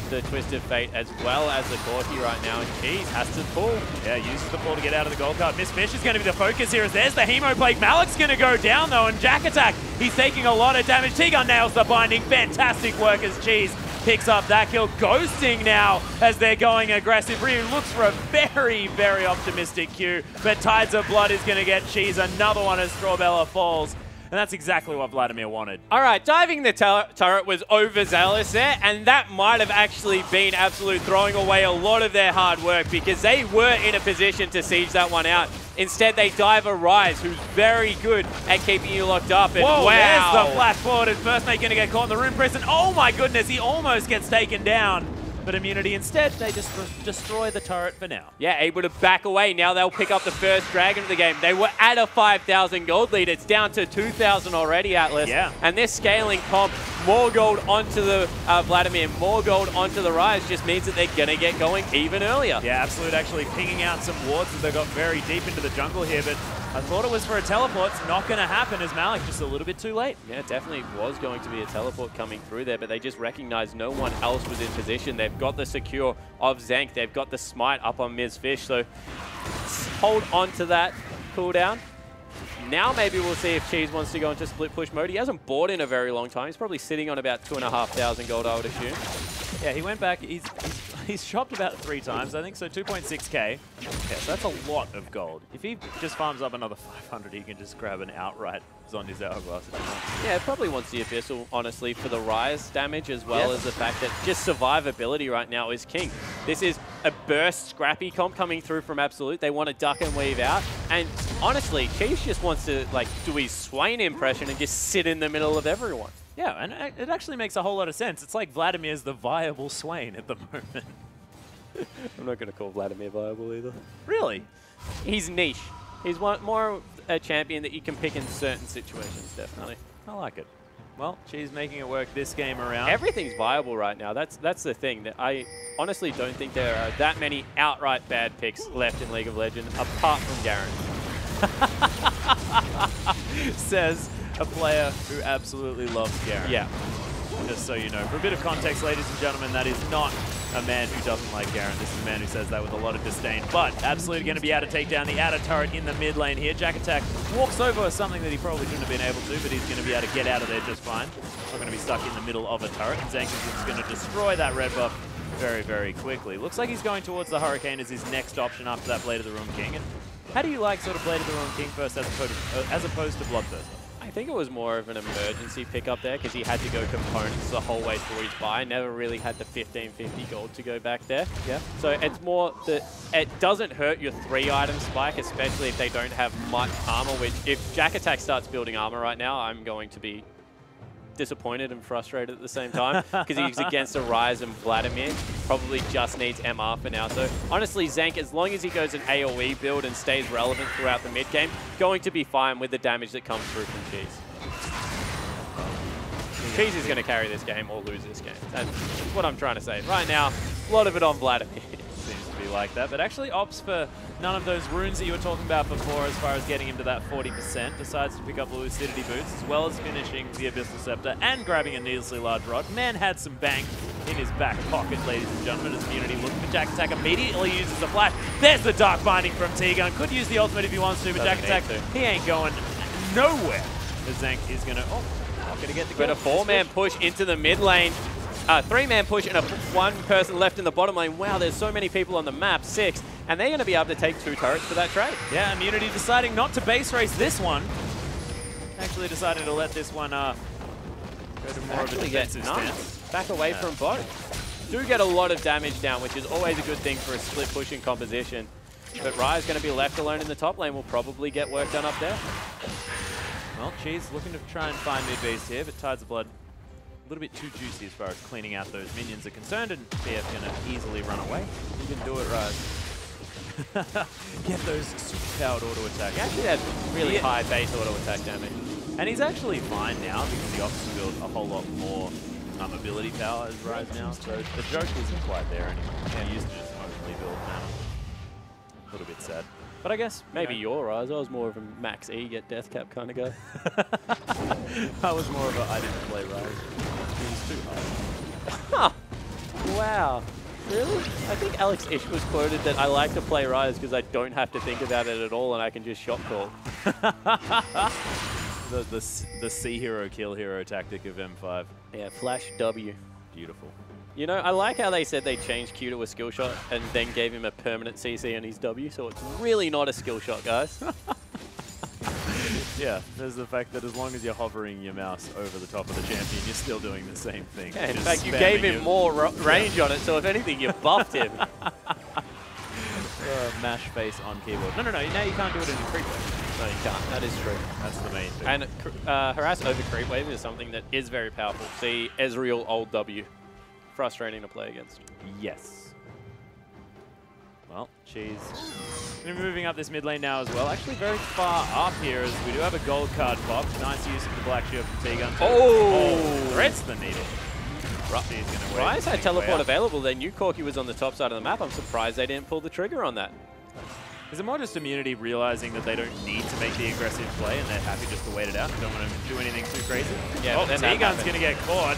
the Twisted Fate as well as the Corki right now, and Cheese has to pull. Yeah, uses the pull to get out of the gold card. Misfitch is going to be the focus here as there's the Hemo Plague. Malik's going to go down though, and Jack Attack, he's taking a lot of damage. T-Gun nails the binding. Fantastic work as Cheese picks up that kill. Ghosting now as they're going aggressive. Ryu looks for a very, very optimistic Q, but Tides of Blood is going to get Cheese. Another one as Strawbella falls. And that's exactly what Vladimir wanted. All right, diving the turret was overzealous there, and that might have actually been Absolute throwing away a lot of their hard work because they were in a position to siege that one out. Instead, they dive a Rise, who's very good at keeping you locked up. And whoa, wow. There's the flash forward. His first mate going to get caught in the Rune Prison. Oh my goodness, he almost gets taken down. But Immunity instead, they just destroy the turret for now. Yeah, able to back away. Now they'll pick up the first Dragon of the game. They were at a 5,000 gold lead. It's down to 2,000 already, Atlas. Yeah. And this scaling comp, more gold onto the Vladimir, more gold onto the Rise, just means that they're going to get going even earlier. Yeah, Absolute actually pinging out some wards as they got very deep into the jungle here, but I thought it was for a teleport. It's not going to happen as Malik just a little bit too late. Yeah, it definitely was going to be a teleport coming through there, but they just recognized no one else was in position. They've got the secure of Zank. They've got the smite up on Ms. Fish, so hold on to that cooldown. Now maybe we'll see if Cheese wants to go into split push mode. He hasn't bought in a very long time. He's probably sitting on about 2,500 gold, I would assume. Yeah, he went back. He's shopped about 3 times, I think, so 2.6k. Okay, so that's a lot of gold. If he just farms up another 500, he can just grab an outright Zondi's Hourglass if he wants. Yeah, probably wants the Abyssal, honestly, for the Rise damage, as well as the fact that just survivability right now is king. This is a burst scrappy comp coming through from Absolute. They want to duck and weave out. And honestly, Cheese just wants to like do his Swain impression and just sit in the middle of everyone. Yeah, and it actually makes a whole lot of sense. It's like Vladimir's the viable Swain at the moment. I'm not going to call Vladimir viable either. Really? He's niche. He's more a champion that you can pick in certain situations, definitely. I like it. Well, she's making it work this game around. Everything's viable right now. That's the thing. That I honestly don't think there are that many outright bad picks left in League of Legends, apart from Garen. Says a player who absolutely loves Garen. Yeah. Just so you know. For a bit of context, ladies and gentlemen, that is not a man who doesn't like Garen. This is a man who says that with a lot of disdain. But absolutely going to be able to take down the outer turret in the mid lane here. Jack Attack walks over something that he probably shouldn't have been able to, but he's going to be able to get out of there just fine. Not going to be stuck in the middle of a turret. And Zankus is going to destroy that red buff very, very quickly. Looks like he's going towards the Hurricane as his next option after that Blade of the Ruin King. And how do you like sort of Blade of the Ruin King first as opposed to Bloodthirster? I think it was more of an emergency pickup there because he had to go components the whole way through his buy. Never really had the 1550 gold to go back there. Yeah. So it's more that it doesn't hurt your 3-item spike, especially if they don't have much armor, which if Jack Attack starts building armor right now, I'm going to be disappointed and frustrated at the same time because he's against a Rise and Vladimir. Probably just needs MR for now. So honestly, Zank, as long as he goes an AoE build and stays relevant throughout the mid game, going to be fine with the damage that comes through from Cheese. Cheese is going to carry this game or lose this game. That's what I'm trying to say. Right now, a lot of it on Vladimir. Seems to be like that, but actually opts for none of those runes that you were talking about before as far as getting him to that 40%. Decides to pick up the Lucidity Boots as well as finishing the Abyssal Scepter and grabbing a needlessly large rod. Man had some bank in his back pocket, ladies and gentlemen, as Immunity looking for Jack Attack. Immediately uses the flash. There's the Dark Binding from T-Gun. Could use the ultimate if he wants to, but Jack Attack, he ain't going nowhere. The Zank is going to, not going to get the kill. But a 4-man push into the mid lane. 3-man push and one person left in the bottom lane. Wow, there's so many people on the map, 6, and they're going to be able to take 2 turrets for that trade. Yeah, Immunity deciding not to base race this one. Actually deciding to let this one go to more of a defensive stance. Back away from both. Do get a lot of damage down, which is always a good thing for a split pushing composition. But Rai's going to be left alone in the top lane. Will probably get work done up there. Well, Cheese looking to try and find mid-base here, but Tides of Blood a little bit too juicy as far as cleaning out those minions are concerned, and BF going to easily run away. You can do it, Rise. Get those super-powered auto-attack. He actually had really high base auto-attack damage. And he's actually fine now because he opts to build a whole lot more ability power as Rise now, so the joke isn't quite there anymore. Yeah, he used to just only build mana. A little bit sad. But I guess maybe your Rise. I was more of a max E, get death cap kind of guy. I was more of a I didn't play Rise. He was too high. Huh. Wow. Really? I think Alex Ish was quoted that I like to play Rise because I don't have to think about it at all and I can just shot call. the C hero kill hero tactic of M5. Yeah, flash W. Beautiful. You know, I like how they said they changed Q to a skill shot and then gave him a permanent CC on his W, so it's really not a skill shot, guys. Yeah, there's the fact that as long as you're hovering your mouse over the top of the champion, you're still doing the same thing. Yeah, in fact, you gave him more range on it, so if anything, you buffed him. Mash face on keyboard. No, now you can't do it in creep wave. No, you can't. That is true. That's the main thing. And harass over creep wave is something that is very powerful. See, Ezreal old W. Frustrating to play against. Yes. Well, Cheese going to be moving up this mid lane now as well. Actually very far up here as we do have a gold card pop. Nice use of the black shield from T-Gun. Oh! Threads the needle. Rise had teleport available. They knew Corki was on the top side of the map. I'm surprised they didn't pull the trigger on that. Is it more just Immunity realizing that they don't need to make the aggressive play and they're happy just to wait it out and don't want to do anything too crazy? Yeah, oh, T-Gun's going to get caught.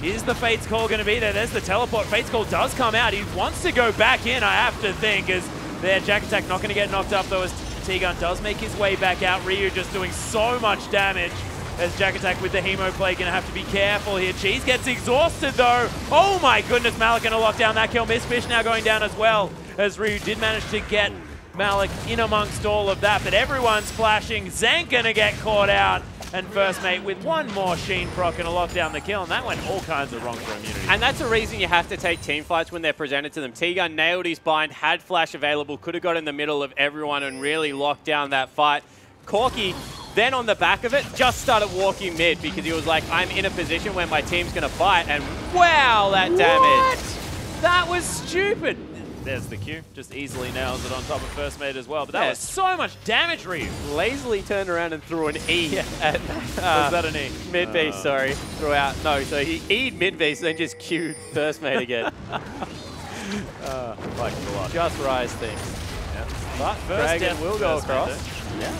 Is the Fate's Call going to be there? There's the teleport. Fate's Call does come out. He wants to go back in, I have to think, as there Jack Attack not going to get knocked up though as T-Gun does make his way back out. Ryu just doing so much damage as Jack Attack with the Hemo play. Going to have to be careful here. Cheese gets exhausted though. Oh my goodness, Malik going to lock down that kill. Miss Fish now going down as well as Ryu did manage to get Malik in amongst all of that, but everyone's flashing. Zank going to get caught out. And First Mate with one more Sheen proc and a lockdown the kill, and that went all kinds of wrong for Immunity. And that's the reason you have to take team fights when they're presented to them. T-Gun nailed his bind, had flash available, could have got in the middle of everyone and really locked down that fight. Corki, then on the back of it, just started walking mid because he was like, I'm in a position where my team's going to fight, and wow, that damage. What? That was stupid. There's the Q. Just easily nails it on top of First Mate as well. But that was so much damage, Ryu. Lazily turned around and threw an E at was that an E? Mid beast, sorry. Threw out. No, so he E'd mid beast, then just Q'd First Mate again. Like a lot. Just Rise things. Yep. But Dragon will go across. Yeah.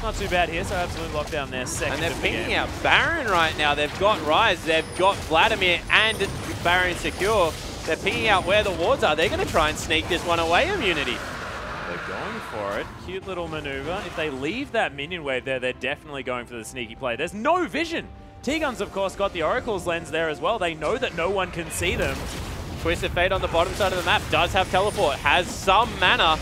Not too bad here, so absolute lockdown there. Second and they're pinging out Baron right now. They've got Rise, they've got Vladimir and Baron secure. They're pinging out where the wards are. They're going to try and sneak this one away, Immunity. They're going for it. Cute little maneuver. If they leave that minion wave there, they're definitely going for the sneaky play. There's no vision. T-Gun's, of course, got the Oracle's lens there as well. They know that no one can see them. Twisted Fate on the bottom side of the map does have teleport, has some mana.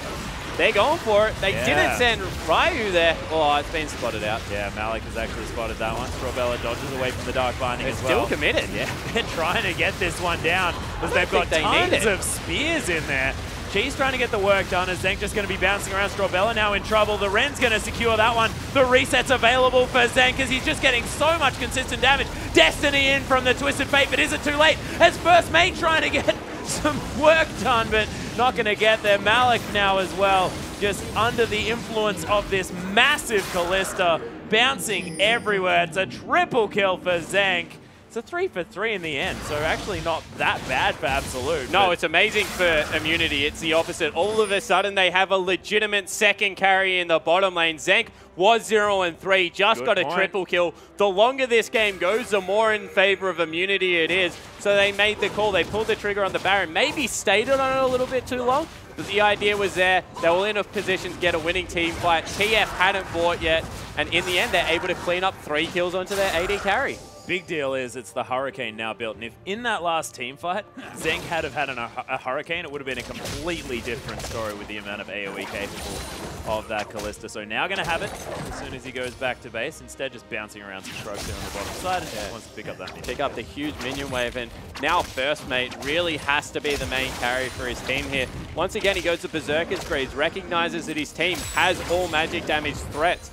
They're going for it. They didn't send Ryu there. Oh, it's been spotted out. Yeah, Malik has actually spotted that one. Strawbella dodges away from the Dark Binding as well. Still committed. Yeah, they're trying to get this one down because they've got tons of spears in there. Cheese trying to get the work done as Zank just going to be bouncing around. Strawbella now in trouble. The Ren's going to secure that one. The reset's available for Zank because he's just getting so much consistent damage. Destiny in from the Twisted Fate, but is it too late? As First Mate trying to get some work done, but not going to get there. Malik now as well, just under the influence of this massive Callista, bouncing everywhere. It's a triple kill for Zank. It's a 3 for 3 in the end, so actually not that bad for Absolute. No, it's amazing for Immunity. It's the opposite. All of a sudden, they have a legitimate second carry in the bottom lane. Zank was 0-3, just got a triple kill. The longer this game goes, the more in favor of Immunity it is. So they made the call. They pulled the trigger on the Baron. Maybe stayed on it a little bit too long, but the idea was there. They were in a position to get a winning team fight. TF hadn't bought yet, and in the end, they're able to clean up 3 kills onto their AD carry. Big deal is it's the Hurricane now built, and if in that last team fight, Zank had have had a Hurricane, it would have been a completely different story with the amount of AoE capable of that Callista. So now going to have it as soon as he goes back to base, instead just bouncing around some strokes here on the bottom side and just wants to pick up that minion. Pick up the huge minion wave, and now First Mate really has to be the main carry for his team here. Once again, he goes to Berserker's Greaves, recognizes that his team has all magic damage threats.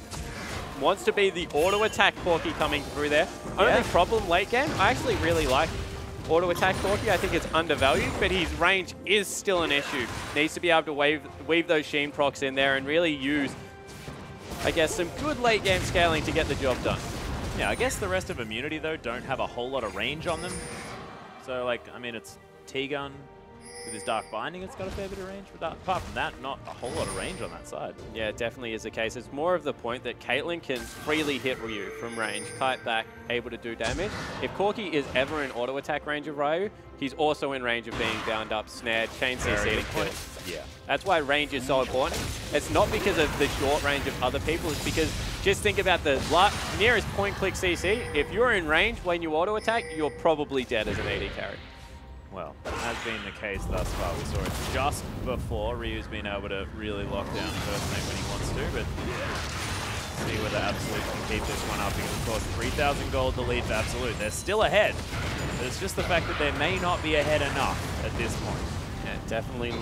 Wants to be the auto attack Corki coming through there. Only problem late game, I actually really like auto attack Corki. I think it's undervalued, but his range is still an issue. Needs to be able to weave those Sheen procs in there and really use, I guess, some good late game scaling to get the job done. Yeah, I guess the rest of Immunity though don't have a whole lot of range on them. So like, I mean, it's T-Gun. With his Dark Binding, it's got a fair bit of range. But apart from that, not a whole lot of range on that side. Yeah, it definitely is the case. It's more of the point that Caitlyn can freely hit Ryu from range, kite back, able to do damage. If Corki is ever in auto attack range of Ryu, he's also in range of being bound up, snared, chain CC to kill. Yeah. That's why range is so important. It's not because of the short range of other people, it's because just think about the nearest point-click CC. If you're in range when you auto-attack, you're probably dead as an AD carry. Well, that has been the case thus far. We saw it just before. Ryu's been able to really lock down first name when he wants to, but see whether Absolute can keep this one up, because of course 3,000 gold to lead for Absolute. They're still ahead, but it's just the fact that they may not be ahead enough at this point. Yeah, definitely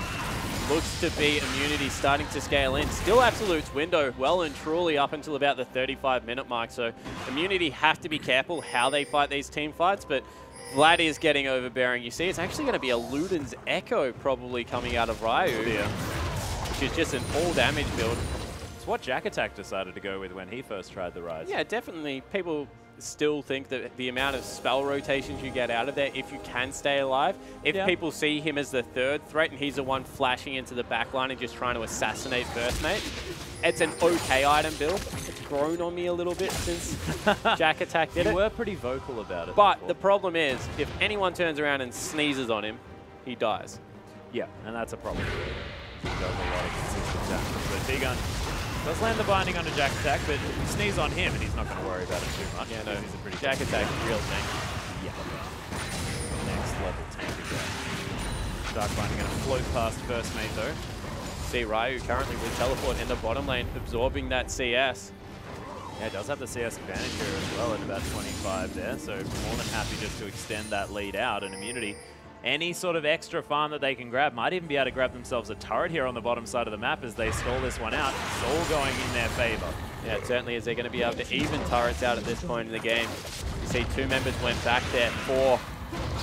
looks to be Immunity starting to scale in. Still Absolute's window well and truly up until about the 35-minute mark, so Immunity have to be careful how they fight these team fights, but Vlad is getting overbearing. You see, it's actually going to be a Luden's Echo probably coming out of Ryu, which is just an all-damage build. It's what Jack Attack decided to go with when he first tried the Rise. Yeah, definitely. People still think that the amount of spell rotations you get out of there, if you can stay alive, if people see him as the third threat and he's the one flashing into the back line and just trying to assassinate first mate, it's an okay item build. It's grown on me a little bit since Jack Attack did it. You were pretty vocal about it. But before. the problem is, if anyone turns around and sneezes on him, he dies. Yeah, and that's a problem. He does a lot of consistent damage. But T-Gun does land the binding onto Jack Attack, but you sneeze on him and he's not going to worry about it too much. Yeah, no, he's a pretty Jack Attack is real tank. Yeah. Next level tank again. Dark Binding going to float past first mate though. See Ryu currently with teleport in the bottom lane, absorbing that CS. Yeah, it does have the CS advantage here as well at about 25 there, so more than happy just to extend that lead out. And Immunity, any sort of extra farm that they can grab, might even be able to grab themselves a turret here on the bottom side of the map as they stall this one out. It's all going in their favor. Yeah, it certainly is. They're going to be able to even turrets out at this point in the game. You see two members went back there for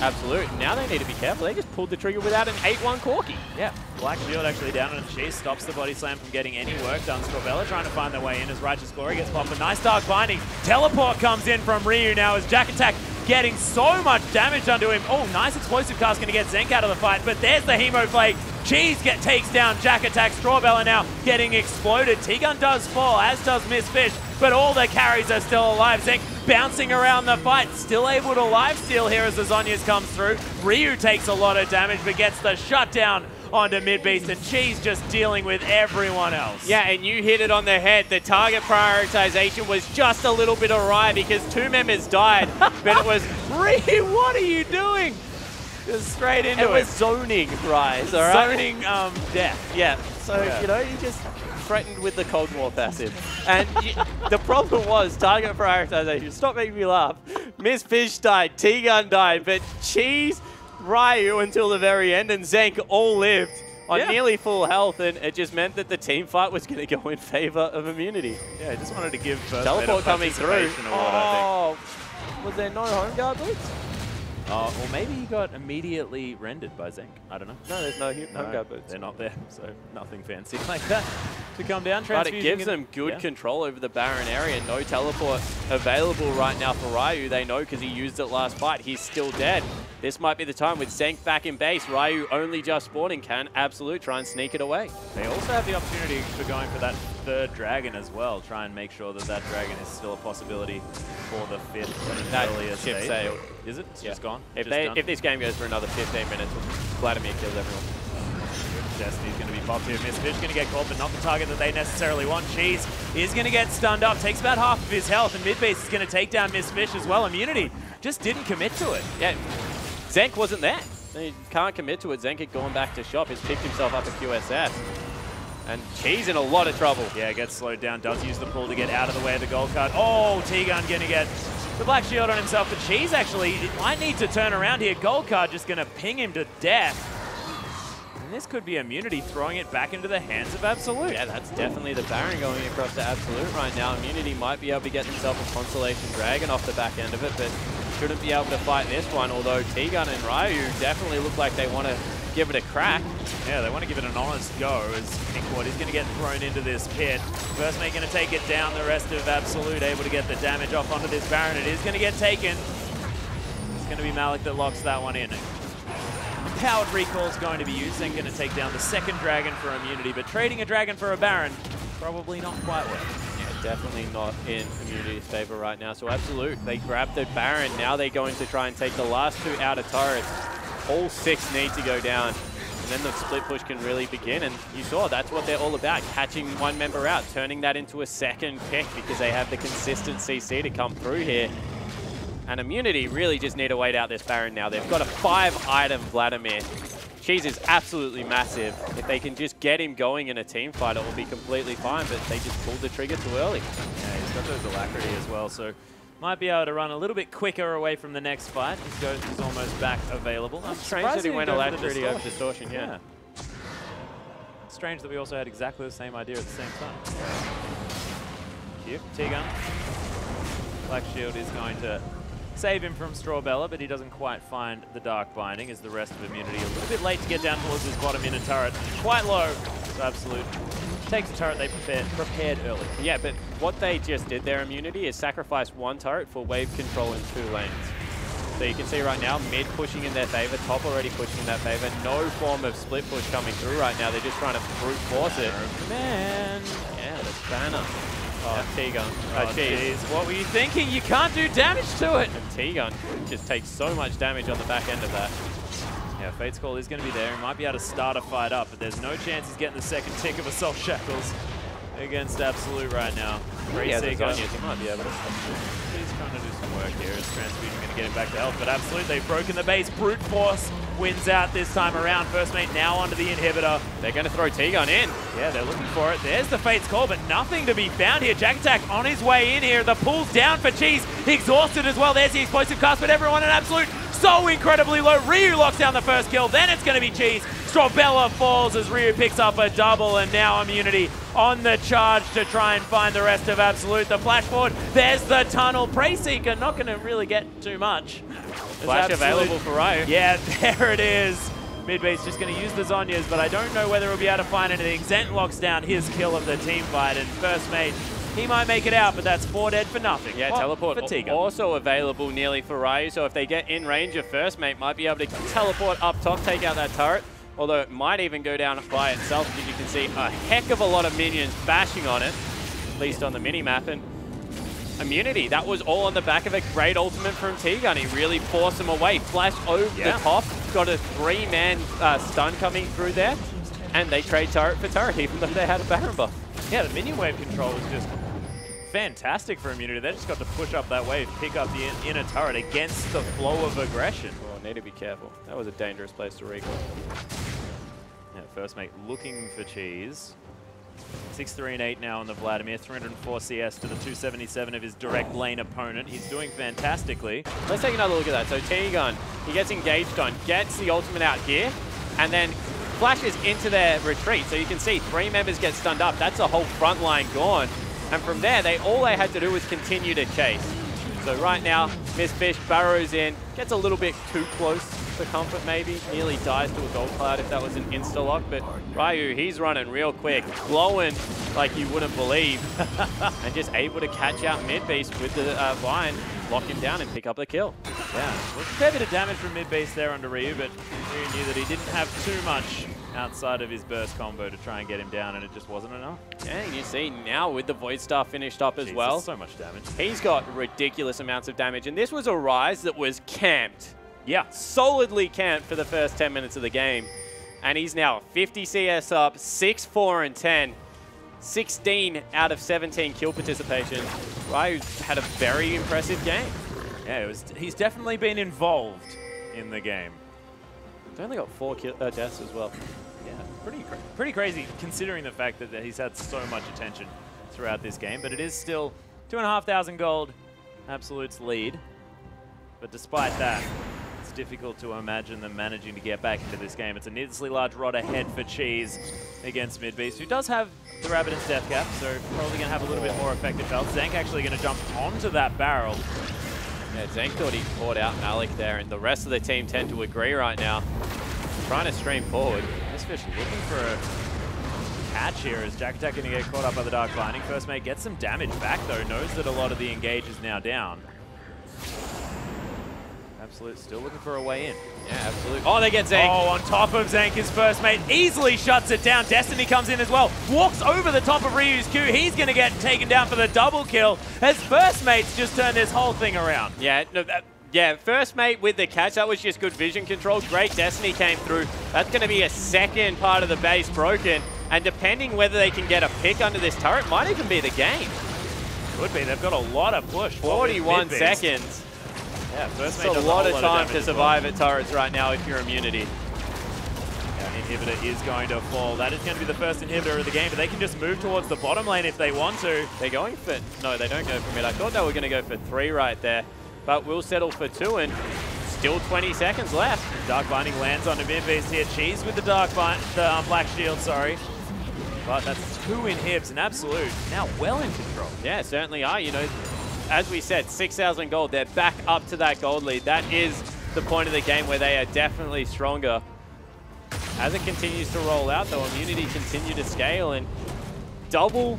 Absolute. Now they need to be careful. They just pulled the trigger without an 8-1 Corki. Yeah, Black Shield actually down on Cheese, stops the body slam from getting any work done. Strawbella trying to find their way in as Righteous Glory gets popped. A nice Dark Binding. Teleport comes in from Ryu now as Jack Attack getting so much damage done to him. Oh, nice explosive cast going to get Zenk out of the fight, but there's the Hemoflake. Cheese takes down Jack Attack. Strawbella now getting exploded. T-Gun does fall, as does Miss Fish, but all the carries are still alive. Zenk bouncing around the fight, still able to lifesteal here as the Zhonya's comes through. Ryu takes a lot of damage, but gets the shutdown onto Mid-Beast, and Cheese just dealing with everyone else. Yeah, and you hit it on the head. The target prioritization was just a little bit awry because two members died, but it was, Ryu, what are you doing? Just straight into it. It was zoning Rise, all right? Zoning death. Yeah, so, you know, you just threatened with the Cold War passive. And the problem was target prioritization. Stop making me laugh. Miss Fish died, T-Gun died, but Cheese, Ryu until the very end, and Zenk all lived on nearly full health, and it just meant that the team fight was going to go in favor of Immunity. Yeah, I just wanted to give teleport coming through. Award, I think. Was there no home guard boots? Or maybe he got immediately rendered by Zenk. I don't know. No, there's no home guard boots. They're not there, so nothing fancy like that to come down. But it gives them good control over the Baron area. No teleport available right now for Ryu. They know because he used it last fight. He's still dead. This might be the time with Zenk back in base. Ryu only just spawning. Can Absolute try and sneak it away. They also have the opportunity for going for that third dragon as well. Try and make sure that that dragon is still a possibility for the fifth and earlier ship stage. sailed. Is it? It's just gone? If this game goes for another 15 minutes, Vladimir kills everyone. Destiny's going to be popped here. Miss Fish going to get caught, but not the target that they necessarily want. Cheese is going to get stunned up. Takes about half of his health, and Mid-Beast is going to take down Miss Fish as well. Immunity just didn't commit to it. Yeah, Zenk wasn't there. He can't commit to it. Zenk had gone back to shop. He's picked himself up a QSS. And Cheese in a lot of trouble. Yeah, gets slowed down. Does use the pull to get out of the way of the gold card. Oh, T-Gun going to get the Black Shield on himself. But Cheese actually might need to turn around here. Gold card just going to ping him to death. And this could be Immunity throwing it back into the hands of Absolute. Yeah, that's definitely the Baron going across to Absolute right now. Immunity might be able to get themselves a Constellation Dragon off the back end of it, but shouldn't be able to fight this one, although T-Gun and Ryu definitely look like they want to give it a crack. Yeah, they want to give it an honest go as Pinkward is going to get thrown into this pit. First mate going to take it down, the rest of Absolute able to get the damage off onto this Baron. It is going to get taken. It's going to be Malik that locks that one in. Powered recall is going to be used and going to take down the second dragon for Immunity, but trading a dragon for a Baron, probably not quite worth. Definitely not in Immunity's favor right now. So Absolute, they grab the Baron. Now they're going to try and take the last two outer turrets. All 6 need to go down. And then the split push can really begin, and you saw that's what they're all about, catching one member out, turning that into a second pick because they have the consistent CC to come through here. And Immunity really just need to wait out this Baron now. They've got a 5-item Vladimir. Cheese is absolutely massive. If they can just get him going in a team fight, it will be completely fine, but they just pulled the trigger too early. Yeah, he's got those alacrity as well, so might be able to run a little bit quicker away from the next fight. His Ghost is almost back available. I'm Strange that he went alacrity over Distortion, yeah. Strange that we also had exactly the same idea at the same time. Cute, T-Gun. Black Shield is going to save him from Strawbella, but he doesn't quite find the Dark Binding as the rest of Immunity. A little bit late to get down towards his bottom inner turret. Quite low. So Absolute takes the turret they prepared early. Yeah, but what they just did there, Immunity, is sacrifice one turret for wave control in 2 lanes. So you can see right now, mid pushing in their favor, top already pushing in their favor. No form of split push coming through right now. They're just trying to brute force it. Man. Yeah, the banner. Oh, T-Gun. Oh, jeez. What were you thinking? You can't do damage to it. And T-Gun just takes so much damage on the back end of that. Yeah, Fate's Call is going to be there. He might be able to start a fight up, but there's no chance he's getting the second tick of Assault Shackles against Absolute right now. Yeah, he might be able to. He's trying to do some work here. Is Transfusion going to get him back to health? But Absolute, they've broken the base. Brute Force wins out this time around. First Mate now onto the inhibitor. They're going to throw T-Gun in. Yeah, they're looking for it. There's the Fate's Call, but nothing to be found here. Jack Attack on his way in here. The pull's down for Cheese. Exhausted as well. There's the explosive cast, but everyone in Absolute so incredibly low. Ryu locks down the first kill. Then it's going to be Cheese. Strawbella falls as Ryu picks up a double, and now Immunity on the charge to try and find the rest of Absolute. The flash forward. There's the tunnel. Prey Seeker not going to really get too much. Flash available for Ryu. Yeah, there it is. Midbase just going to use the Zhonya's, but I don't know whether he'll be able to find anything. Zent locks down his kill of the team fight, and First Mate, he might make it out, but that's 4 dead for nothing. Yeah, teleport also available nearly for Ryu, so if they get in range of First Mate, might be able to teleport up top, take out that turret, although it might even go down by itself, because you can see a heck of a lot of minions bashing on it, at least on the mini-map. And Immunity, that was all on the back of a great ultimate from T-Gun. He really forced him away, flashed over the top, got a 3-man stun coming through there, and they trade turret for turret, even though they had a Baron buff. Yeah, the minion wave control was just fantastic for Immunity. They just got to push up that wave, pick up the inner turret against the flow of aggression. Oh, need to be careful. That was a dangerous place to recall. Yeah, First Mate looking for Cheese. 6-3 and 8 now on the Vladimir. 304 CS to the 277 of his direct lane opponent. He's doing fantastically. Let's take another look at that. So T-Gun, he gets engaged on, gets the ultimate out here, and then flashes into their retreat. So you can see 3 members get stunned up. That's a whole front line gone. And from there, all they had to do was continue to chase. So right now, Miss Fish burrows in, gets a little bit too close for comfort maybe, nearly dies to a gold cloud if that was an insta-lock, but Ryu, he's running real quick, glowing like you wouldn't believe, and just able to catch out mid-base with the vine, lock him down and pick up the kill. Yeah, well, a fair bit of damage from mid-base there under Ryu, but Ryu knew that he didn't have too much outside of his burst combo to try and get him down, and it just wasn't enough. Yeah, and you see now with the Void Star finished up as well. So much damage. He's got ridiculous amounts of damage, and this was a Rise that was camped. Yeah. Solidly camped for the first 10 minutes of the game. And he's now 50 CS up, 6-4 and 10. 16 out of 17 kill participation. Ryu had a very impressive game. Yeah, he's definitely been involved in the game. He's only got 4 deaths as well. Yeah, pretty crazy considering the fact that he's had so much attention throughout this game. But it is still 2,500 gold, Absolute's lead. But despite that, it's difficult to imagine them managing to get back into this game. It's a needlessly large rod ahead for Cheese against Midbeast, who does have the Rabbidan's death cap, so probably going to have a little bit more effective health. Zank actually going to jump onto that barrel. Yeah, Zank thought he caught out Malik there, and the rest of the team tend to agree right now. Trying to stream forward. This fish looking for a catch here as Jack Attack going to get caught up by the Dark Binding. First Mate gets some damage back though, knows that a lot of the engage is now down. Absolute still looking for a way in. Yeah, absolutely. Oh, they get Zank. Oh, on top of Zank, his First Mate easily shuts it down. Destiny comes in as well. Walks over the top of Ryu's Q. He's going to get taken down for the double kill as First Mate's just turned this whole thing around. Yeah, no, Yeah, first mate with the catch, that was just good vision control. Great Destiny came through. That's going to be a second part of the base broken. And depending whether they can get a pick under this turret, might even be the game. Could be. They've got a lot of push. 41 seconds. Yeah, first mate That's a lot of time to damage survive at turrets right now if you're Immunity. Inhibitor is going to fall. That is going to be the first inhibitor of the game, but they can just move towards the bottom lane if they want to. They're going for... No, they don't go for mid. I thought they were going to go for 3 right there, but we'll settle for 2, and still 20 seconds left. Dark Binding lands on the mid base here. Cheese with the Black Shield, sorry. But that's 2 inhibs, and Absolute now well in control. Yeah, certainly are. You know, as we said, 6,000 gold. They're back up to that gold lead. That is the point of the game where they are definitely stronger. As it continues to roll out, though, Immunity continue to scale, and double...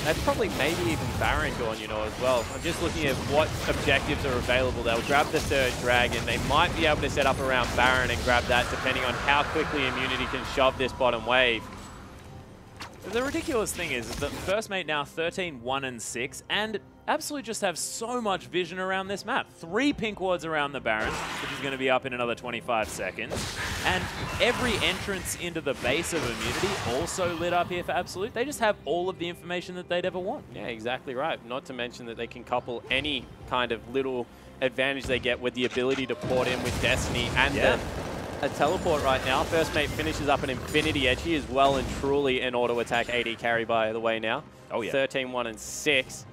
That's probably maybe even Baron gone, you know, as well. I'm just looking at what objectives are available. They'll grab the 3rd Dragon. They might be able to set up around Baron and grab that, depending on how quickly Immunity can shove this bottom wave. The ridiculous thing is that first mate now 13, 1, and 6, and Absolute just have so much vision around this map. 3 pink wards around the Baron, which is going to be up in another 25 seconds. And every entrance into the base of Immunity also lit up here for Absolute. They just have all of the information that they'd ever want. Yeah, exactly right. Not to mention that they can couple any kind of little advantage they get with the ability to port in with Destiny and a teleport right now. First mate finishes up an Infinity Edge. He is well and truly an auto attack AD carry, by the way, now. Oh, yeah. 13, 1, and 6.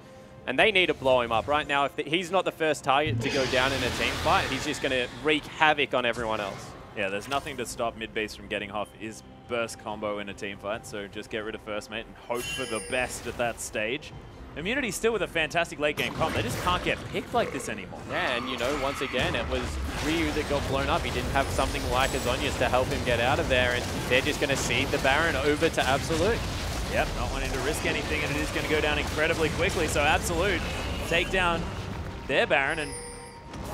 And they need to blow him up. Right now, if he's not the first target to go down in a team fight, he's just going to wreak havoc on everyone else. Yeah, there's nothing to stop mid-base from getting off his burst combo in a team fight, so just get rid of first mate and hope for the best at that stage. Immunity still with a fantastic late game comp. They just can't get picked like this anymore. Yeah, and you know, once again, it was Ryu that got blown up. He didn't have something like Azonius to help him get out of there, and they're just going to cede the Baron over to Absolute. Yep, not wanting to risk anything, and it is going to go down incredibly quickly. So Absolute take down their Baron, and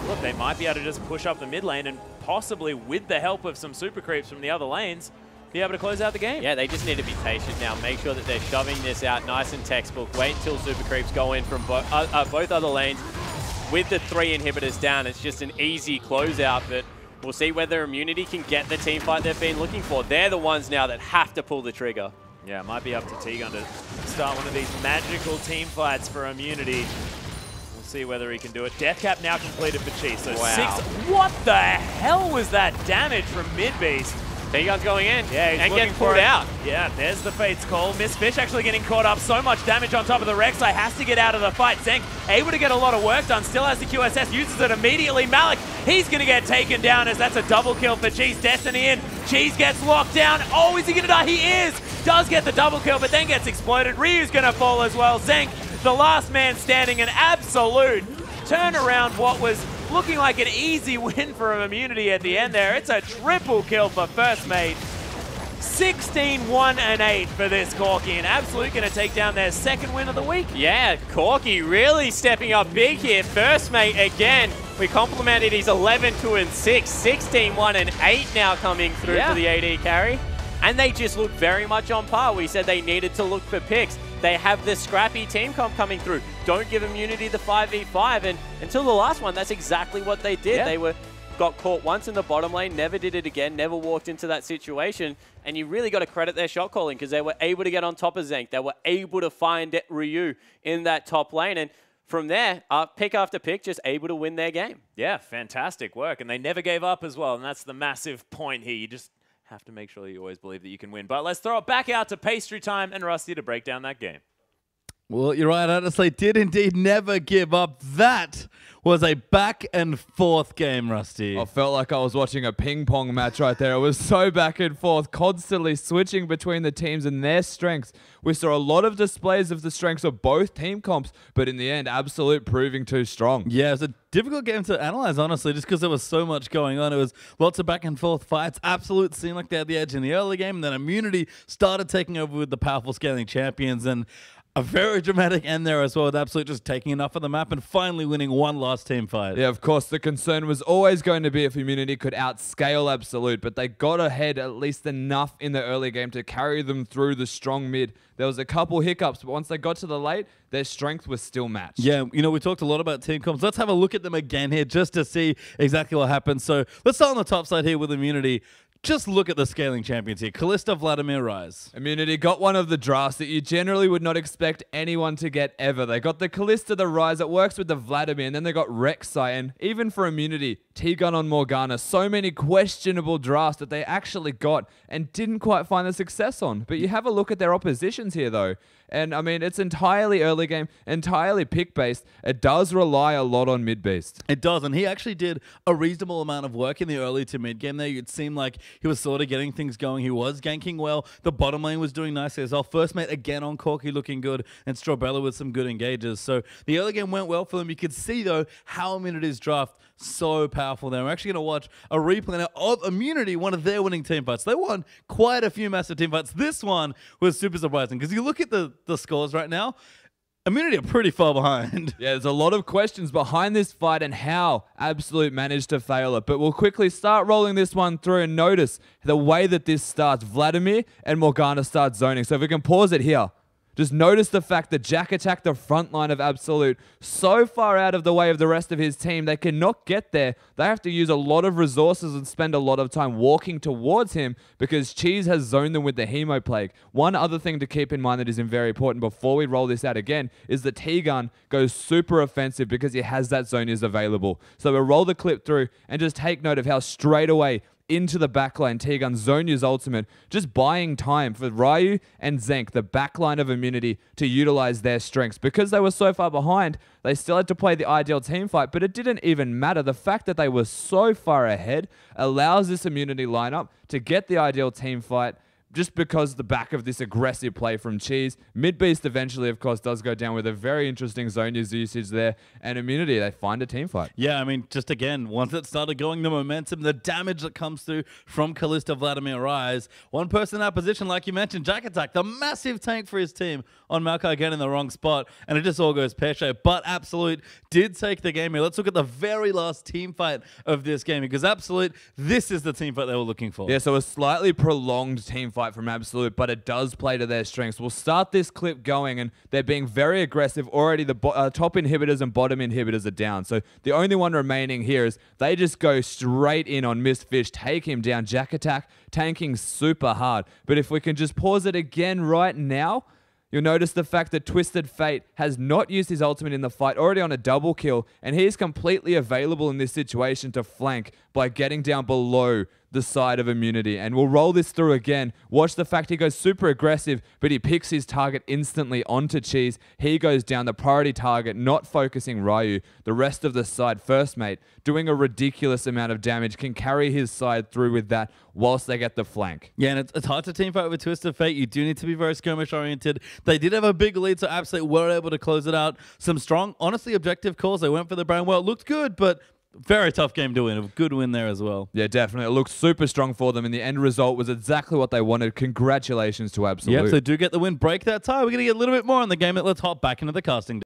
look, they might be able to just push up the mid lane and possibly, with the help of some super creeps from the other lanes, be able to close out the game. Yeah, they just need to be patient now. Make sure that they're shoving this out nice and textbook. Wait until super creeps go in from both other lanes. With the 3 inhibitors down, it's just an easy closeout, but we'll see whether Immunity can get the team fight they've been looking for. They're the ones now that have to pull the trigger. Yeah, it might be up to T-Gun to start one of these magical team fights for Immunity. We'll see whether he can do it. Death Cap now completed for Cheese. So wow. 6. What the hell was that damage from Mid-Beast? T-Gun's going in and getting pulled out. Yeah, there's the Fate's call. Miss Fish actually getting caught up. So much damage on top of the Rek'Sai. Has to get out of the fight. Zenk able to get a lot of work done. Still has the QSS. Uses it immediately. Malik, he's going to get taken down as that's a double kill for Cheese. Destiny in. Cheese gets locked down. Oh, is he going to die? He is. Does get the double kill, but then gets exploded. Ryu's going to fall as well. Zenk, the last man standing. An absolute turnaround. What was looking like an easy win for Immunity at the end there. It's a triple kill for first mate. 16, 1, and 8 for this Corki, and Absolute going to take down their 2nd win of the week. Yeah, Corki really stepping up big here. First mate again. We complimented his 11, 2, and 6. 16, 1, and 8 now coming through for the AD carry. And they just look very much on par. We said they needed to look for picks. They have the scrappy team comp coming through. Don't give Immunity the 5v5. And until the last one, that's exactly what they did. They got caught once in the bottom lane, never did it again, never walked into that situation. And you really got to credit their shot calling because they were able to get on top of Zenk. They were able to find Ryu in that top lane. And from there, pick after pick, just able to win their game. Yeah, fantastic work. And they never gave up as well. And that's the massive point here. You just have to make sure you always believe that you can win. But let's throw it back out to Pastry Time and Rusty to break down that game. Well, you're right, honestly, did indeed never give up. That was a back and forth game, Rusty. I felt like I was watching a ping pong match right there. It was so back and forth, constantly switching between the teams and their strengths. We saw a lot of displays of the strengths of both team comps, but in the end, Absolute proving too strong. Yeah, it was a difficult game to analyze, honestly, just because there was so much going on. It was lots of back and forth fights. Absolute seemed like they had the edge in the early game, and then Immunity started taking over with the powerful scaling champions, and A very dramatic end there as well, with Absolute just taking enough of the map and finally winning one last team fight. Yeah, of course, the concern was always going to be if Immunity could outscale Absolute, but they got ahead at least enough in the early game to carry them through the strong mid. There was a couple hiccups, but once they got to the late, their strength was still matched. Yeah, you know, we talked a lot about team comps. Let's have a look at them again here just to see exactly what happened. So let's start on the top side here with Immunity. Just look at the scaling champions here. Kalista, Vladimir, Rise. Immunity got one of the drafts that you generally would not expect anyone to get ever. They got the Kalista, the Rise. It works with the Vladimir, and then they got Rek'Sai. And even for Immunity, T-Gun on Morgana. So many questionable drafts that they actually got and didn't quite find the success on. But you have a look at their oppositions here, though. And, I mean, it's entirely early game, entirely pick-based. It does rely a lot on mid-beast. It does, and he actually did a reasonable amount of work in the early to mid-game there. It seemed like he was sort of getting things going. He was ganking well. The bottom lane was doing nicely as well. First mate again on Corki looking good, and Strawbella with some good engages. So the early game went well for them. You could see, though, how Immunity's draft so powerful there. We're actually going to watch a replay now of Immunity, one of their winning team fights. They won quite a few massive team fights. This one was super surprising because you look at the scores right now, Immunity are pretty far behind. Yeah, there's a lot of questions behind this fight and how Absolute managed to fail it. But we'll quickly start rolling this one through and notice the way that this starts. Vladimir and Morgana start zoning. So if we can pause it here. Just notice the fact that Jack attacked the front line of Absolute so far out of the way of the rest of his team, they cannot get there. They have to use a lot of resources and spend a lot of time walking towards him because Cheese has zoned them with the Hemo Plague. One other thing to keep in mind that is very important before we roll this out again is the T-Gun goes super offensive because he has that Zonias available. So we'll roll the clip through and just take note of how straight away into the backline, T-Gun, Zonia's ultimate, just buying time for Ryu and Zenk, the backline of Immunity, to utilize their strengths. Because they were so far behind, they still had to play the ideal team fight, but it didn't even matter. The fact that they were so far ahead allows this Immunity lineup to get the ideal team fight just because the back of this aggressive play from Cheese. Mid-Beast eventually, of course, does go down with a very interesting Zonia's usage there. And Immunity, they find a team fight. Yeah, I mean, just again, once it started going, the momentum, the damage that comes through from Kalista, Vladimir, Rise. One person in that position, like you mentioned, Jack Attack, the massive tank for his team on Maokai again in the wrong spot. And it just all goes pear-shaped. But Absolute did take the game here. Let's look at the very last team fight of this game because Absolute, this is the team fight they were looking for. Yeah, so a slightly prolonged team fight from Absolute, but it does play to their strengths. We'll start this clip going, and they're being very aggressive. Already the top inhibitors and bottom inhibitors are down. So the only one remaining here is they just go straight in on Mistfish, take him down. Jack Attack tanking super hard. But if we can just pause it again right now, you'll notice the fact that Twisted Fate has not used his ultimate in the fight, already on a double kill, and he is completely available in this situation to flank by getting down below the side of Immunity. And we'll roll this through again. Watch the fact he goes super aggressive, but he picks his target instantly onto Cheese. He goes down, the priority target, not focusing Ryu. The rest of the side, first mate, doing a ridiculous amount of damage, can carry his side through with that whilst they get the flank. Yeah, and it's hard to teamfight with Twisted Fate. You do need to be very skirmish-oriented. They did have a big lead, so Absolute were able to close it out. Some strong, honestly, objective calls. They went for the Brown. Well, it looked good, but very tough game to win. A good win there as well. Yeah, definitely. It looked super strong for them, and the end result was exactly what they wanted. Congratulations to Absolute. Yep, so do get the win. Break that tie. We're going to get a little bit more on the game. Let's hop back into the casting.